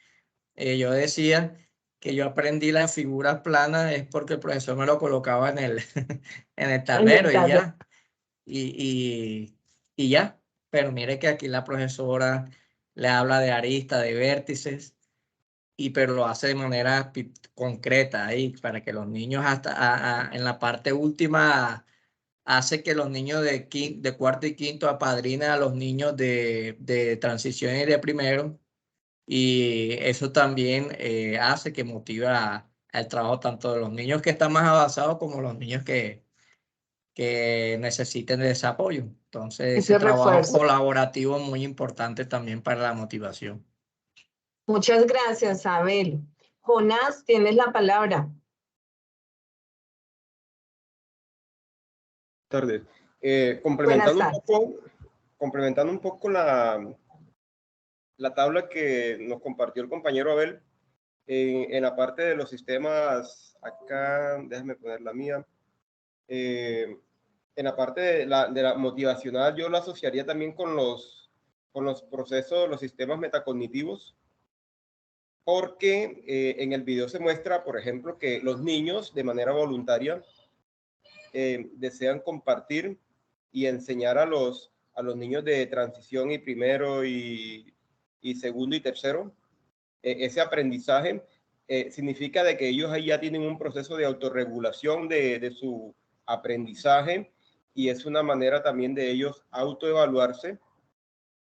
yo decía que yo aprendí las figuras planas es porque el profesor me lo colocaba en el, en el tablero y ya. Y ya, pero mire que aquí la profesora le habla de aristas, de vértices, pero lo hace de manera concreta ahí, para que los niños hasta en la parte última hace que los niños de cuarto y quinto apadrinen a los niños de transición y de primero, y eso también hace que motiva el trabajo tanto de los niños que están más avanzados como los niños que necesiten de ese apoyo. Entonces, ese trabajo colaborativo es muy importante también para la motivación. Muchas gracias, Abel. Jonás, tienes la palabra. Buenas tardes. Complementando un poco la tabla que nos compartió el compañero Abel, en la parte de los sistemas, acá, déjame poner la mía, en la parte de la motivacional, yo la asociaría también con los procesos, los sistemas metacognitivos, porque en el video se muestra, por ejemplo, que los niños de manera voluntaria desean compartir y enseñar a los niños de transición y primero y segundo y tercero ese aprendizaje significa de que ellos ahí ya tienen un proceso de autorregulación de su aprendizaje, y es una manera también de ellos autoevaluarse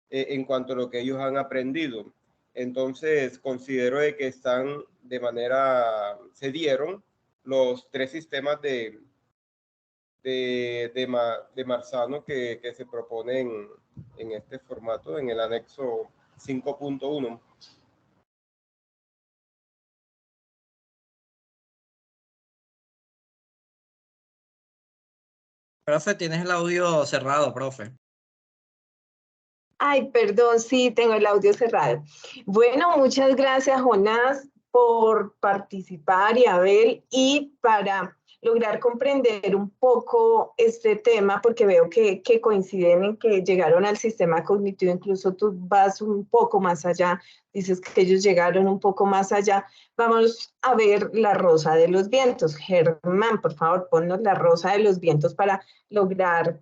en cuanto a lo que ellos han aprendido. Entonces, considero de que están de manera, se dieron los 3 sistemas de Marzano que se proponen en este formato, en el anexo 5.1. Profe, tienes el audio cerrado, profe. Ay, perdón, sí, tengo el audio cerrado. Bueno, muchas gracias, Jonás, por participar, y Abel, y para lograr comprender un poco este tema, porque veo que coinciden en que llegaron al sistema cognitivo. Incluso tú vas un poco más allá, dices que ellos llegaron un poco más allá. Vamos a ver la rosa de los vientos. Germán, por favor, ponnos la rosa de los vientos para lograr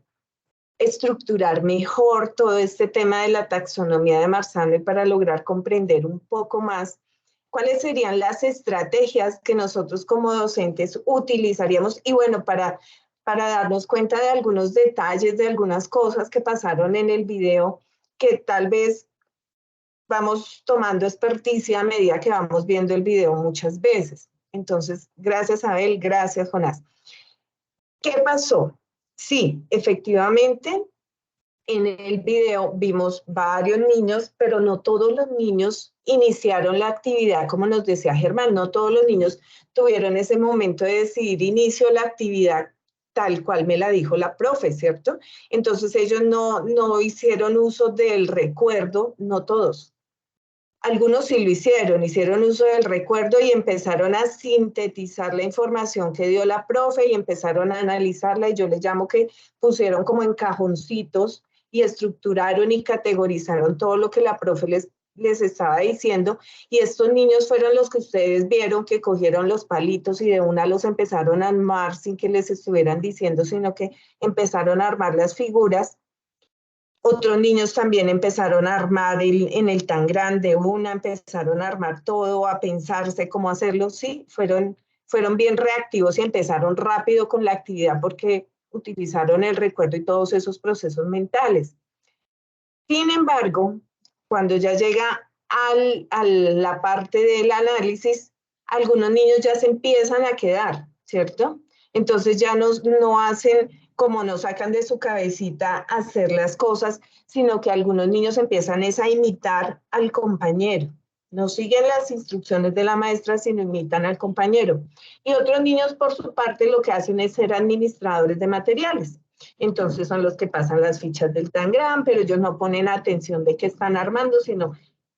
estructurar mejor todo este tema de la taxonomía de Marzano, y para lograr comprender un poco más cuáles serían las estrategias que nosotros como docentes utilizaríamos. Y bueno, para darnos cuenta de algunos detalles, de algunas cosas que pasaron en el video, que tal vez vamos tomando experticia a medida que vamos viendo el video muchas veces. Entonces, gracias, Abel, gracias, Jonás. ¿Qué pasó? Sí, efectivamente, en el video vimos varios niños, pero no todos los niños iniciaron la actividad, como nos decía Germán. No todos los niños tuvieron ese momento de decidir: inicio la actividad tal cual me la dijo la profe, ¿cierto? Entonces ellos no hicieron uso del recuerdo, no todos. Algunos sí lo hicieron uso del recuerdo y empezaron a sintetizar la información que dio la profe y empezaron a analizarla, y yo les llamo que pusieron como en cajoncitos y estructuraron y categorizaron todo lo que la profe les estaba diciendo. Y estos niños fueron los que ustedes vieron que cogieron los palitos y de una los empezaron a armar sin que les estuvieran diciendo, sino que empezaron a armar las figuras. Otros niños también empezaron a armar en el tan grande empezaron a armar todo, a pensarse cómo hacerlo. Sí, fueron bien reactivos y empezaron rápido con la actividad porque utilizaron el recuerdo y todos esos procesos mentales. Sin embargo, cuando ya llega a la parte del análisis, algunos niños ya se empiezan a quedar, ¿cierto? Entonces ya no hacen como, no sacan de su cabecita hacer las cosas, sino que algunos niños empiezan a imitar al compañero. No siguen las instrucciones de la maestra, sino imitan al compañero. Y otros niños, por su parte, lo que hacen es ser administradores de materiales. Entonces son los que pasan las fichas del Tangram, pero ellos no ponen atención de qué están armando, sino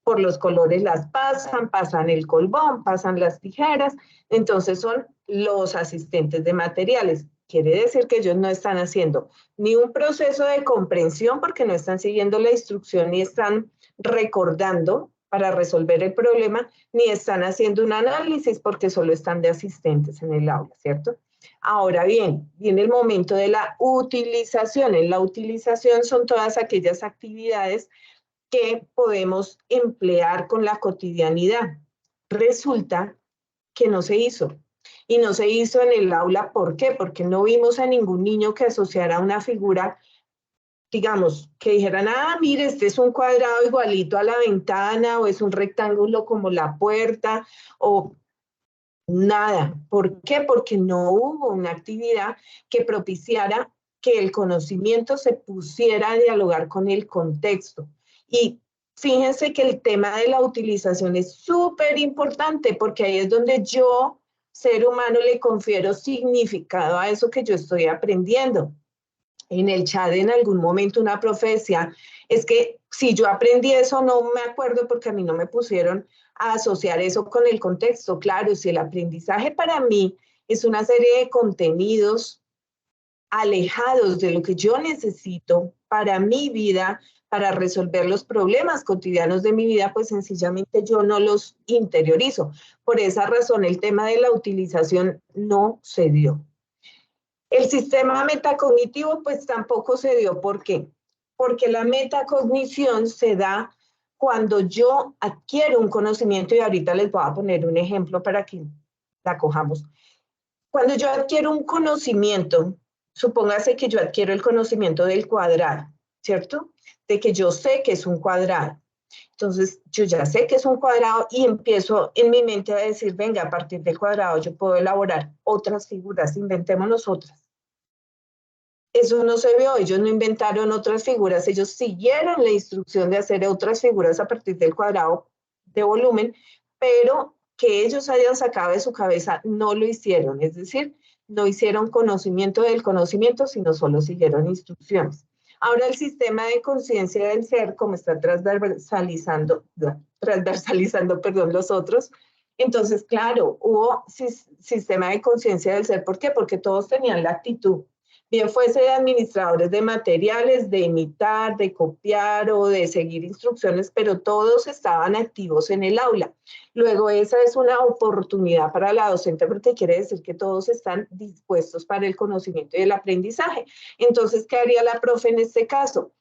por los colores las pasan el colbón, pasan las tijeras. Entonces son los asistentes de materiales. Quiere decir que ellos no están haciendo ni un proceso de comprensión porque no están siguiendo la instrucción ni están recordando para resolver el problema, ni están haciendo un análisis porque solo están de asistentes en el aula, ¿cierto? Ahora bien, viene el momento de la utilización. En la utilización son todas aquellas actividades que podemos emplear con la cotidianidad. Resulta que no se hizo. Y no se hizo en el aula, ¿por qué? Porque no vimos a ningún niño que asociara una figura, digamos, que dijeran, mire, este es un cuadrado igualito a la ventana, o es un rectángulo como la puerta, o nada. ¿Por qué? Porque no hubo una actividad que propiciara que el conocimiento se pusiera a dialogar con el contexto. Y fíjense que el tema de la utilización es súper importante, porque ahí es donde yo, ser humano, le confiero significado a eso que yo estoy aprendiendo. En el chat en algún momento una profe decía, es que si yo aprendí eso no me acuerdo porque a mí no me pusieron a asociar eso con el contexto. Claro, si el aprendizaje para mí es una serie de contenidos alejados de lo que yo necesito para mi vida, para resolver los problemas cotidianos de mi vida, pues sencillamente yo no los interiorizo. Por esa razón el tema de la utilización no se dio. El sistema metacognitivo pues tampoco se dio. ¿Por qué? Porque la metacognición se da cuando yo adquiero un conocimiento, y ahorita les voy a poner un ejemplo para que la cojamos. Cuando yo adquiero un conocimiento, supóngase que yo adquiero el conocimiento del cuadrado, ¿cierto? De que yo sé que es un cuadrado. Entonces, yo ya sé que es un cuadrado y empiezo en mi mente a decir, venga, a partir del cuadrado yo puedo elaborar otras figuras, inventémonos otras. Eso no se vio, ellos no inventaron otras figuras, ellos siguieron la instrucción de hacer otras figuras a partir del cuadrado de volumen, pero que ellos hayan sacado de su cabeza no lo hicieron, es decir, no hicieron conocimiento del conocimiento, sino solo siguieron instrucciones. Ahora el sistema de conciencia del ser, como está transversalizando, los otros, entonces, claro, hubo sistema de conciencia del ser. ¿Por qué? Porque todos tenían la actitud, bien fuese de administradores de materiales, de imitar, de copiar o de seguir instrucciones, pero todos estaban activos en el aula. Luego, esa es una oportunidad para la docente porque quiere decir que todos están dispuestos para el conocimiento y el aprendizaje. Entonces, ¿qué haría la profe en este caso?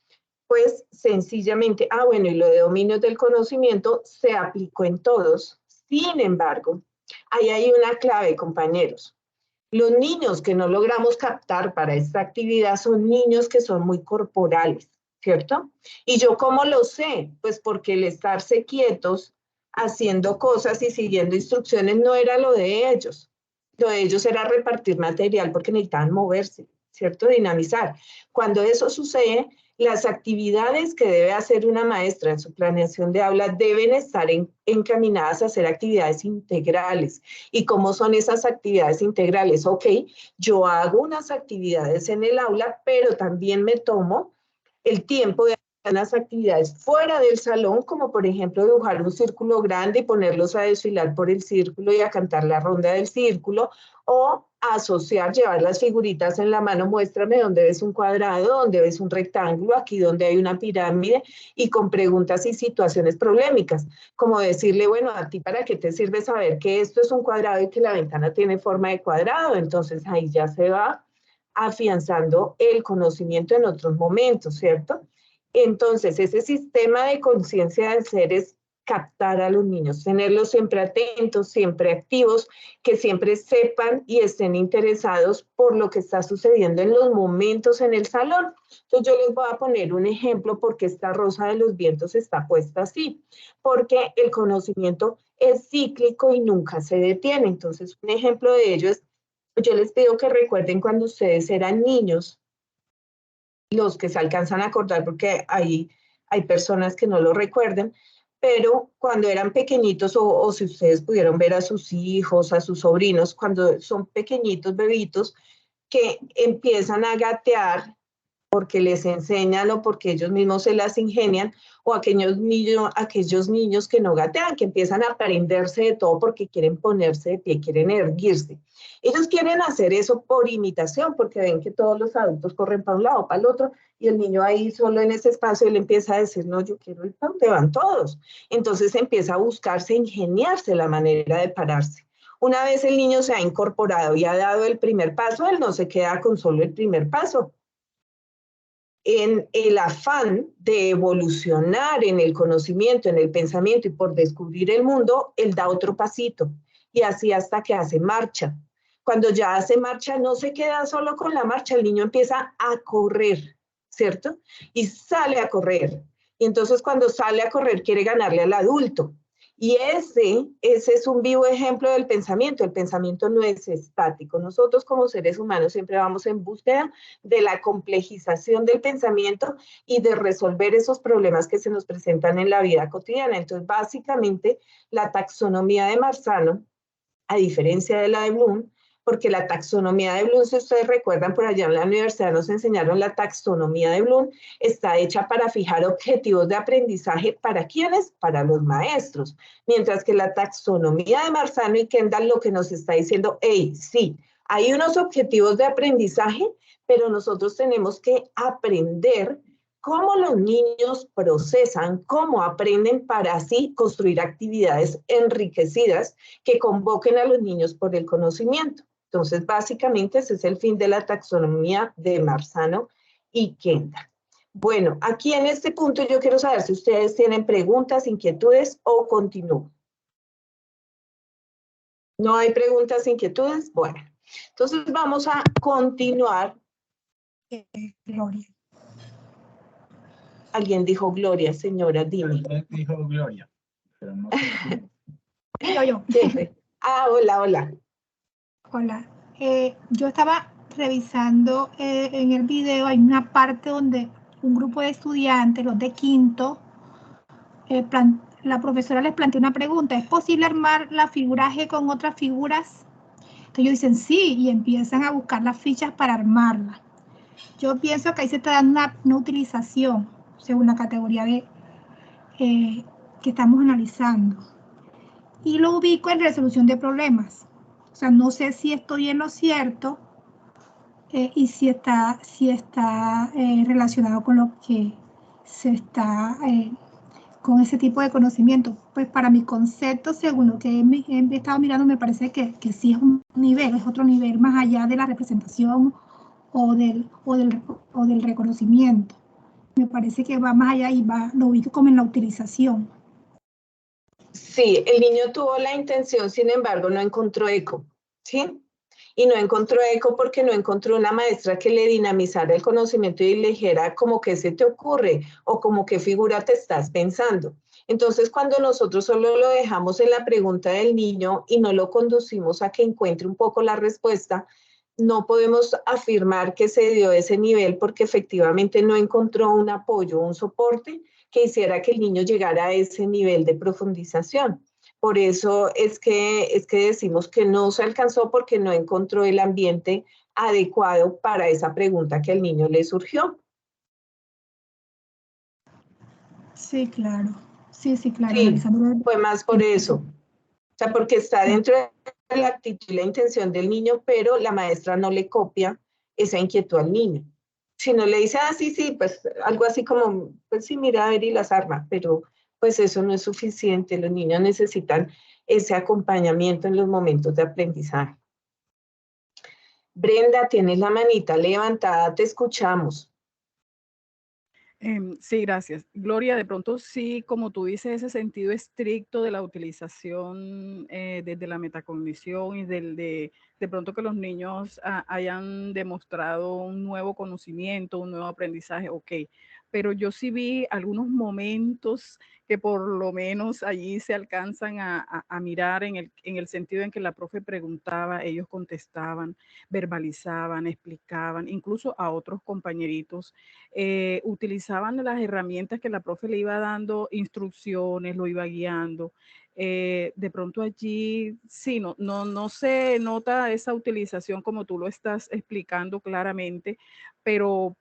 Pues sencillamente, bueno, y lo de dominios del conocimiento se aplicó en todos. Sin embargo, ahí hay una clave, compañeros. Los niños que no logramos captar para esta actividad son niños que son muy corporales, ¿cierto? ¿Y yo cómo lo sé? Pues porque el estarse quietos, haciendo cosas y siguiendo instrucciones no era lo de ellos. Lo de ellos era repartir material porque necesitaban moverse, ¿cierto? Dinamizar. Cuando eso sucede, las actividades que debe hacer una maestra en su planeación de aula deben estar encaminadas a hacer actividades integrales. ¿Y cómo son esas actividades integrales? Ok, yo hago unas actividades en el aula, pero también me tomo el tiempo de hacer unas actividades fuera del salón, como por ejemplo dibujar un círculo grande y ponerlos a desfilar por el círculo y a cantar la ronda del círculo, o asociar, llevar las figuritas en la mano, muéstrame dónde ves un cuadrado, dónde ves un rectángulo, aquí donde hay una pirámide, y con preguntas y situaciones problemáticas, como decirle, bueno, a ti para qué te sirve saber que esto es un cuadrado y que la ventana tiene forma de cuadrado. Entonces ahí ya se va afianzando el conocimiento en otros momentos, ¿cierto? Entonces ese sistema de conciencia del ser es captar a los niños, tenerlos siempre atentos, siempre activos, que siempre sepan y estén interesados por lo que está sucediendo en los momentos en el salón. Entonces yo les voy a poner un ejemplo porque esta rosa de los vientos está puesta así, porque el conocimiento es cíclico y nunca se detiene. Entonces un ejemplo de ello es, yo les pido que recuerden cuando ustedes eran niños, los que se alcanzan a acordar, porque hay personas que no lo recuerden, pero cuando eran pequeñitos, o si ustedes pudieron ver a sus hijos, a sus sobrinos, cuando son pequeñitos, bebitos, que empiezan a gatear porque les enseñan o porque ellos mismos se las ingenian, o aquellos niños que no gatean, que empiezan a aprenderse de todo porque quieren ponerse de pie, quieren erguirse. Ellos quieren hacer eso por imitación, porque ven que todos los adultos corren para un lado, para el otro, y el niño ahí solo en ese espacio, él empieza a decir, no, yo quiero ir para donde van todos. Entonces empieza a buscarse, ingeniarse la manera de pararse. Una vez el niño se ha incorporado y ha dado el primer paso, él no se queda con solo el primer paso. En el afán de evolucionar en el conocimiento, en el pensamiento y por descubrir el mundo, él da otro pasito y así hasta que hace marcha. Cuando ya hace marcha, no se queda solo con la marcha, el niño empieza a correr, ¿cierto? Y sale a correr. Y entonces cuando sale a correr quiere ganarle al adulto. Y ese es un vivo ejemplo del pensamiento. El pensamiento no es estático. Nosotros como seres humanos siempre vamos en búsqueda de la complejización del pensamiento y de resolver esos problemas que se nos presentan en la vida cotidiana. Entonces, básicamente, la taxonomía de Marzano, a diferencia de la de Bloom, porque la taxonomía de Bloom, si ustedes recuerdan, por allá en la universidad nos enseñaron la taxonomía de Bloom, está hecha para fijar objetivos de aprendizaje. ¿Para quiénes? Para los maestros. Mientras que la taxonomía de Marzano y Kendall lo que nos está diciendo, hey, sí, hay unos objetivos de aprendizaje, pero nosotros tenemos que aprender cómo los niños procesan, cómo aprenden para así construir actividades enriquecidas que convoquen a los niños por el conocimiento. Entonces, básicamente, ese es el fin de la taxonomía de Marzano y Kendall. Bueno, aquí en este punto yo quiero saber si ustedes tienen preguntas, inquietudes o continúo. ¿No hay preguntas, inquietudes? Bueno, entonces vamos a continuar. Gloria. Alguien dijo Gloria, señora, dime. Usted dijo Gloria, pero no sé. Yo. ¿Quién fue? Ah, hola, hola. Hola. Yo estaba revisando en el video, hay una parte donde un grupo de estudiantes, los de quinto, la profesora les plantea una pregunta: ¿es posible armar la figura G con otras figuras? Entonces ellos dicen sí, y empiezan a buscar las fichas para armarla. Yo pienso que ahí se está dando una utilización según la categoría de, que estamos analizando. Y lo ubico en resolución de problemas. O sea, no sé si estoy en lo cierto y si está relacionado con lo que se está, con ese tipo de conocimiento. Pues para mi concepto, según lo que he estado mirando, me parece que sí es un nivel, es otro nivel más allá de la representación o del reconocimiento. Me parece que va más allá y lo ubico como en la utilización. Sí, el niño tuvo la intención, sin embargo, no encontró eco, ¿sí? Y no encontró eco porque no encontró una maestra que le dinamizara el conocimiento y le dijera como qué se te ocurre o como qué figura te estás pensando. Entonces, cuando nosotros solo lo dejamos en la pregunta del niño y no lo conducimos a que encuentre un poco la respuesta, no podemos afirmar que se dio ese nivel porque efectivamente no encontró un apoyo, un soporte que hiciera que el niño llegara a ese nivel de profundización. Por eso es que decimos que no se alcanzó porque no encontró el ambiente adecuado para esa pregunta que al niño le surgió. Sí, claro. Sí, claro. Sí, fue más por eso. O sea, porque está dentro de la actitud y la intención del niño, pero la maestra no le copia esa inquietud al niño. Si no le dice, ah, sí, pues algo así como, pues sí, mira, a ver y las arma, pero pues eso no es suficiente. Los niños necesitan ese acompañamiento en los momentos de aprendizaje. Brenda, tienes la manita levantada, te escuchamos. Sí, gracias. Gloria, de pronto sí, como tú dices, ese sentido estricto de la utilización desde la metacognición y de pronto que los niños hayan demostrado un nuevo conocimiento, un nuevo aprendizaje, ok. Pero yo sí vi algunos momentos que por lo menos allí se alcanzan a mirar en el sentido en que la profe preguntaba, ellos contestaban, verbalizaban, explicaban, incluso a otros compañeritos, utilizaban las herramientas que la profe le iba dando, instrucciones, lo iba guiando. De pronto allí, sí, no se nota esa utilización como tú lo estás explicando claramente, pero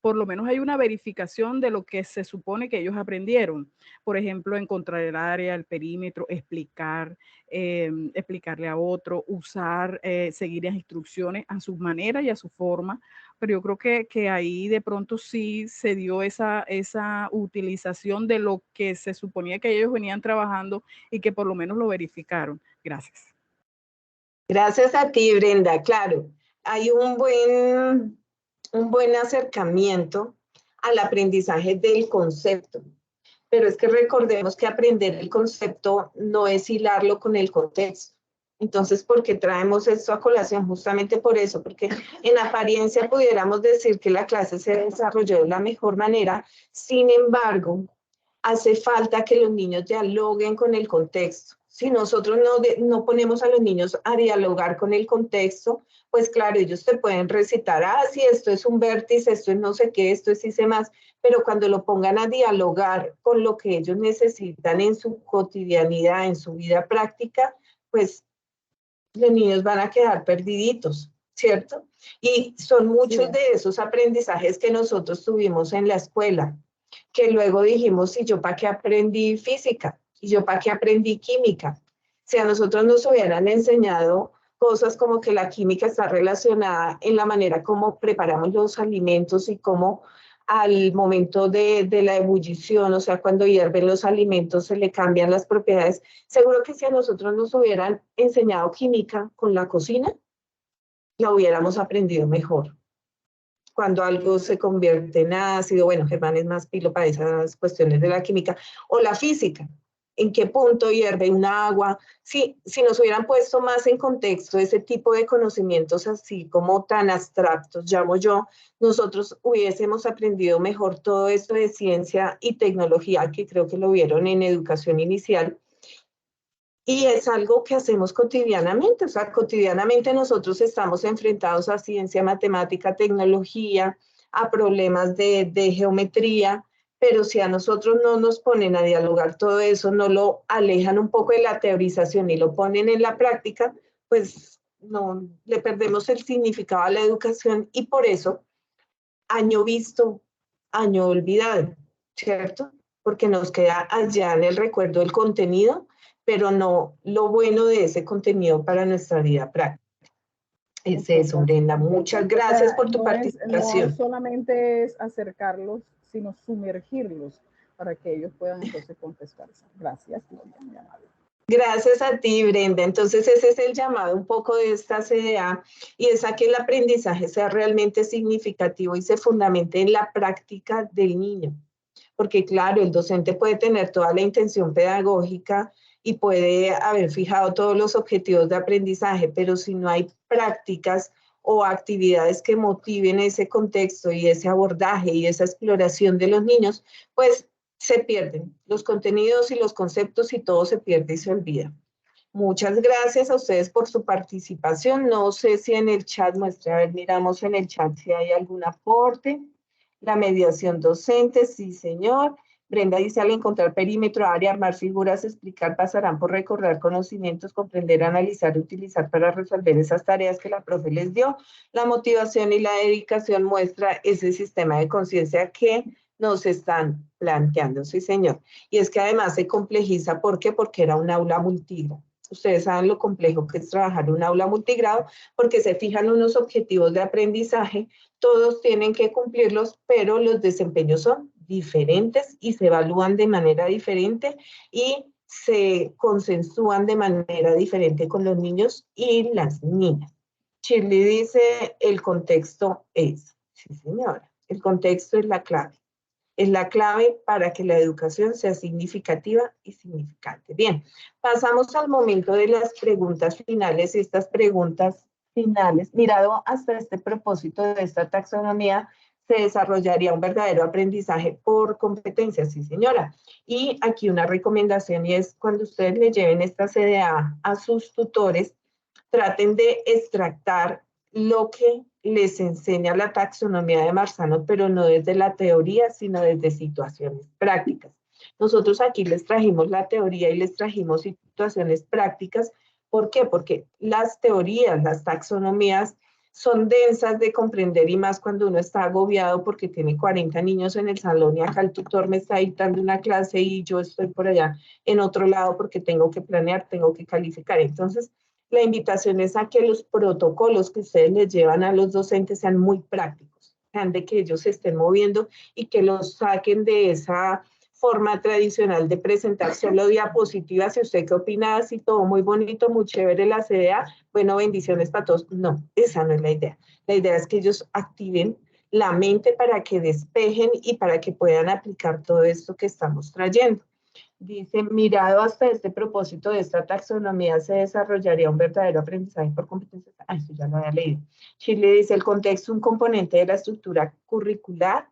por lo menos hay una verificación de lo que se supone que ellos aprendieron. Por ejemplo, encontrar el área, el perímetro, explicarle a otro, usar, seguir las instrucciones a su manera y a su forma. Pero yo creo que ahí de pronto sí se dio esa utilización de lo que se suponía que ellos venían trabajando y que por lo menos lo verificaron. Gracias. Gracias a ti, Brenda. Claro, hay un buen acercamiento al aprendizaje del concepto. Pero es que recordemos que aprender el concepto no es hilarlo con el contexto. Entonces, ¿por qué traemos esto a colación? Justamente por eso, porque en apariencia pudiéramos decir que la clase se desarrolló de la mejor manera, sin embargo, hace falta que los niños dialoguen con el contexto. Si nosotros no ponemos a los niños a dialogar con el contexto, pues claro, ellos te pueden recitar, ah, sí, esto es un vértice, esto es no sé qué, esto es hice más, pero cuando lo pongan a dialogar con lo que ellos necesitan en su cotidianidad, en su vida práctica, pues los niños van a quedar perdiditos, ¿cierto? Y son muchos de esos aprendizajes que nosotros tuvimos en la escuela, que luego dijimos, ¿y yo para qué aprendí física? ¿Y yo para qué aprendí química? Si a nosotros nos hubieran enseñado cosas como que la química está relacionada en la manera como preparamos los alimentos y cómo al momento de la ebullición, o sea, cuando hierven los alimentos se le cambian las propiedades. Seguro que si a nosotros nos hubieran enseñado química con la cocina, la hubiéramos aprendido mejor. cuando algo se convierte en ácido, bueno, Germán es más pilo para esas cuestiones de la química, o la física, en qué punto hierve un agua. Si nos hubieran puesto más en contexto ese tipo de conocimientos así como tan abstractos, llamo yo, nosotros hubiésemos aprendido mejor todo esto de ciencia y tecnología, que creo que lo vieron en educación inicial. Y es algo que hacemos cotidianamente, o sea, cotidianamente nosotros estamos enfrentados a ciencia, matemática, tecnología, a problemas de geometría, pero si a nosotros no nos ponen a dialogar todo eso, no lo alejan un poco de la teorización y lo ponen en la práctica, pues no, le perdemos el significado a la educación y por eso, año visto, año olvidado, ¿cierto? Porque nos queda allá en el recuerdo el contenido, pero no lo bueno de ese contenido para nuestra vida práctica. Es eso, Brenda. Muchas gracias por tu participación. No solamente es acercarlos, sino sumergirlos para que ellos puedan entonces contestarse. Gracias, Gloria. Gracias a ti, Brenda. Entonces ese es el llamado un poco de esta CDA y es a que el aprendizaje sea realmente significativo y se fundamente en la práctica del niño. Porque claro, el docente puede tener toda la intención pedagógica y puede haber fijado todos los objetivos de aprendizaje, pero si no hay prácticas o actividades que motiven ese contexto y ese abordaje y esa exploración de los niños, pues se pierden los contenidos y los conceptos y todo se pierde y se olvida. Muchas gracias a ustedes por su participación. No sé si en el chat muestra, a ver, miramos en el chat si hay algún aporte. La mediación docente, sí señor. Brenda dice, al encontrar perímetro, área, armar figuras, explicar, pasarán por recordar conocimientos, comprender, analizar y utilizar para resolver esas tareas que la profe les dio. La motivación y la dedicación muestra ese sistema de conciencia que nos están planteando, sí señor. Y es que además se complejiza, ¿por qué? Porque era un aula multigrado. Ustedes saben lo complejo que es trabajar un aula multigrado, porque se fijan unos objetivos de aprendizaje, todos tienen que cumplirlos, pero los desempeños son diferentes y se evalúan de manera diferente y se consensúan de manera diferente con los niños y las niñas. Shirley dice, el contexto es, sí señora, el contexto es la clave. Es la clave para que la educación sea significativa y significante. Bien, pasamos al momento de las preguntas finales. Y estas preguntas finales, mirado hasta este propósito de esta taxonomía, se desarrollaría un verdadero aprendizaje por competencias, sí señora. Y aquí una recomendación y es cuando ustedes le lleven esta CDA a sus tutores, traten de extractar lo que les enseña la taxonomía de Marzano, pero no desde la teoría, sino desde situaciones prácticas. Nosotros aquí les trajimos la teoría y les trajimos situaciones prácticas. ¿Por qué? Porque las teorías, las taxonomías, son densas de comprender y más cuando uno está agobiado porque tiene 40 niños en el salón y acá el tutor me está dictando una clase y yo estoy por allá en otro lado porque tengo que planear, tengo que calificar. Entonces, la invitación es a que los protocolos que ustedes les llevan a los docentes sean muy prácticos, sean de que ellos se estén moviendo y que los saquen de esa forma tradicional de presentar solo diapositivas. ¿Y usted qué opina? Así todo muy bonito, muy chévere la CDA, bueno, bendiciones para todos. No, esa no es la idea. La idea es que ellos activen la mente para que despejen y para que puedan aplicar todo esto que estamos trayendo. Dice, mirado hasta este propósito de esta taxonomía, se desarrollaría un verdadero aprendizaje por competencias. Ah, eso ya lo había leído. Chile dice, el contexto, un componente de la estructura curricular,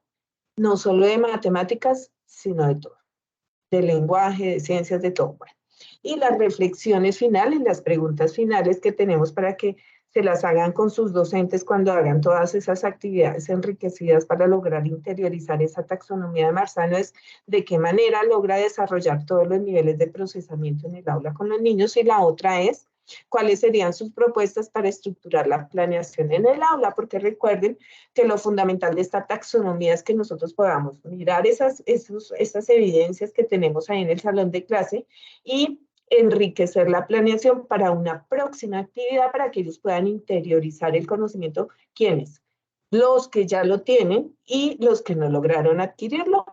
no solo de matemáticas, sino de todo. De lenguaje, de ciencias, de todo. Bueno. Y las reflexiones finales, las preguntas finales que tenemos para que se las hagan con sus docentes cuando hagan todas esas actividades enriquecidas para lograr interiorizar esa taxonomía de Marzano es de qué manera logra desarrollar todos los niveles de procesamiento en el aula con los niños y la otra es cuáles serían sus propuestas para estructurar la planeación en el aula, porque recuerden que lo fundamental de esta taxonomía es que nosotros podamos mirar esas evidencias que tenemos ahí en el salón de clase y enriquecer la planeación para una próxima actividad para que ellos puedan interiorizar el conocimiento. ¿Quiénes? Los que ya lo tienen y los que no lograron adquirirlo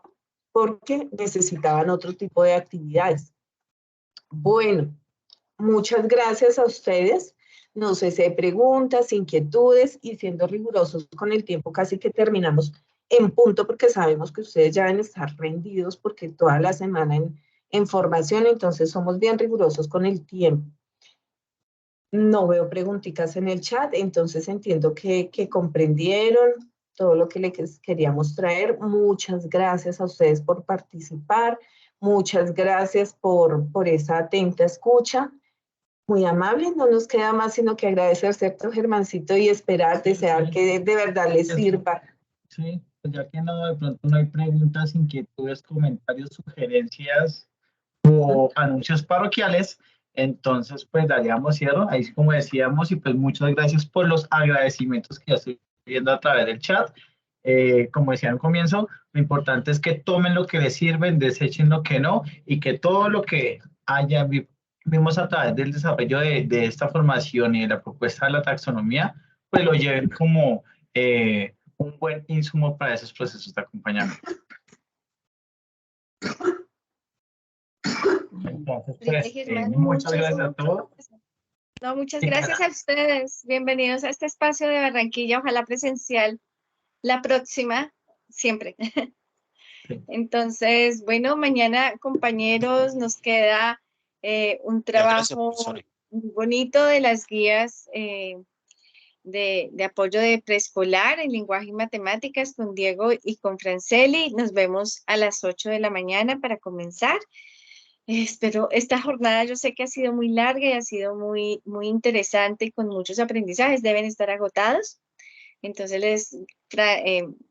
porque necesitaban otro tipo de actividades. Bueno, muchas gracias a ustedes. No sé si hay preguntas, inquietudes y siendo rigurosos con el tiempo, casi que terminamos en punto porque sabemos que ustedes ya deben estar rendidos porque toda la semana en formación, entonces somos bien rigurosos con el tiempo. No veo preguntitas en el chat, entonces entiendo que comprendieron todo lo que les queríamos traer. Muchas gracias a ustedes por participar, muchas gracias por esa atenta escucha. Muy amable, no nos queda más sino que agradecer, ¿cierto, Germancito? Y esperar, desear que de verdad les sirva. Sí, pues ya que no, de pronto no hay preguntas, inquietudes, comentarios, sugerencias o anuncios parroquiales, entonces pues daríamos cierre, ahí como decíamos, y pues muchas gracias por los agradecimientos que ya estoy viendo a través del chat. Como decía al comienzo, lo importante es que tomen lo que les sirven, desechen lo que no, y que todo lo que vimos a través del desarrollo de esta formación y de la propuesta de la taxonomía, pues lo lleven como un buen insumo para esos procesos de acompañamiento. Entonces, pues, muchas gracias a todos. No, muchas gracias a ustedes. Bienvenidos a este espacio de Barranquilla, ojalá presencial la próxima, siempre. Entonces, bueno, mañana, compañeros, nos queda un trabajo muy bonito de las guías de apoyo de preescolar en lenguaje y matemáticas con Diego y con Franceli. Nos vemos a las 8 de la mañana para comenzar. Espero, esta jornada yo sé que ha sido muy larga y ha sido muy interesante y con muchos aprendizajes, deben estar agotados. Entonces les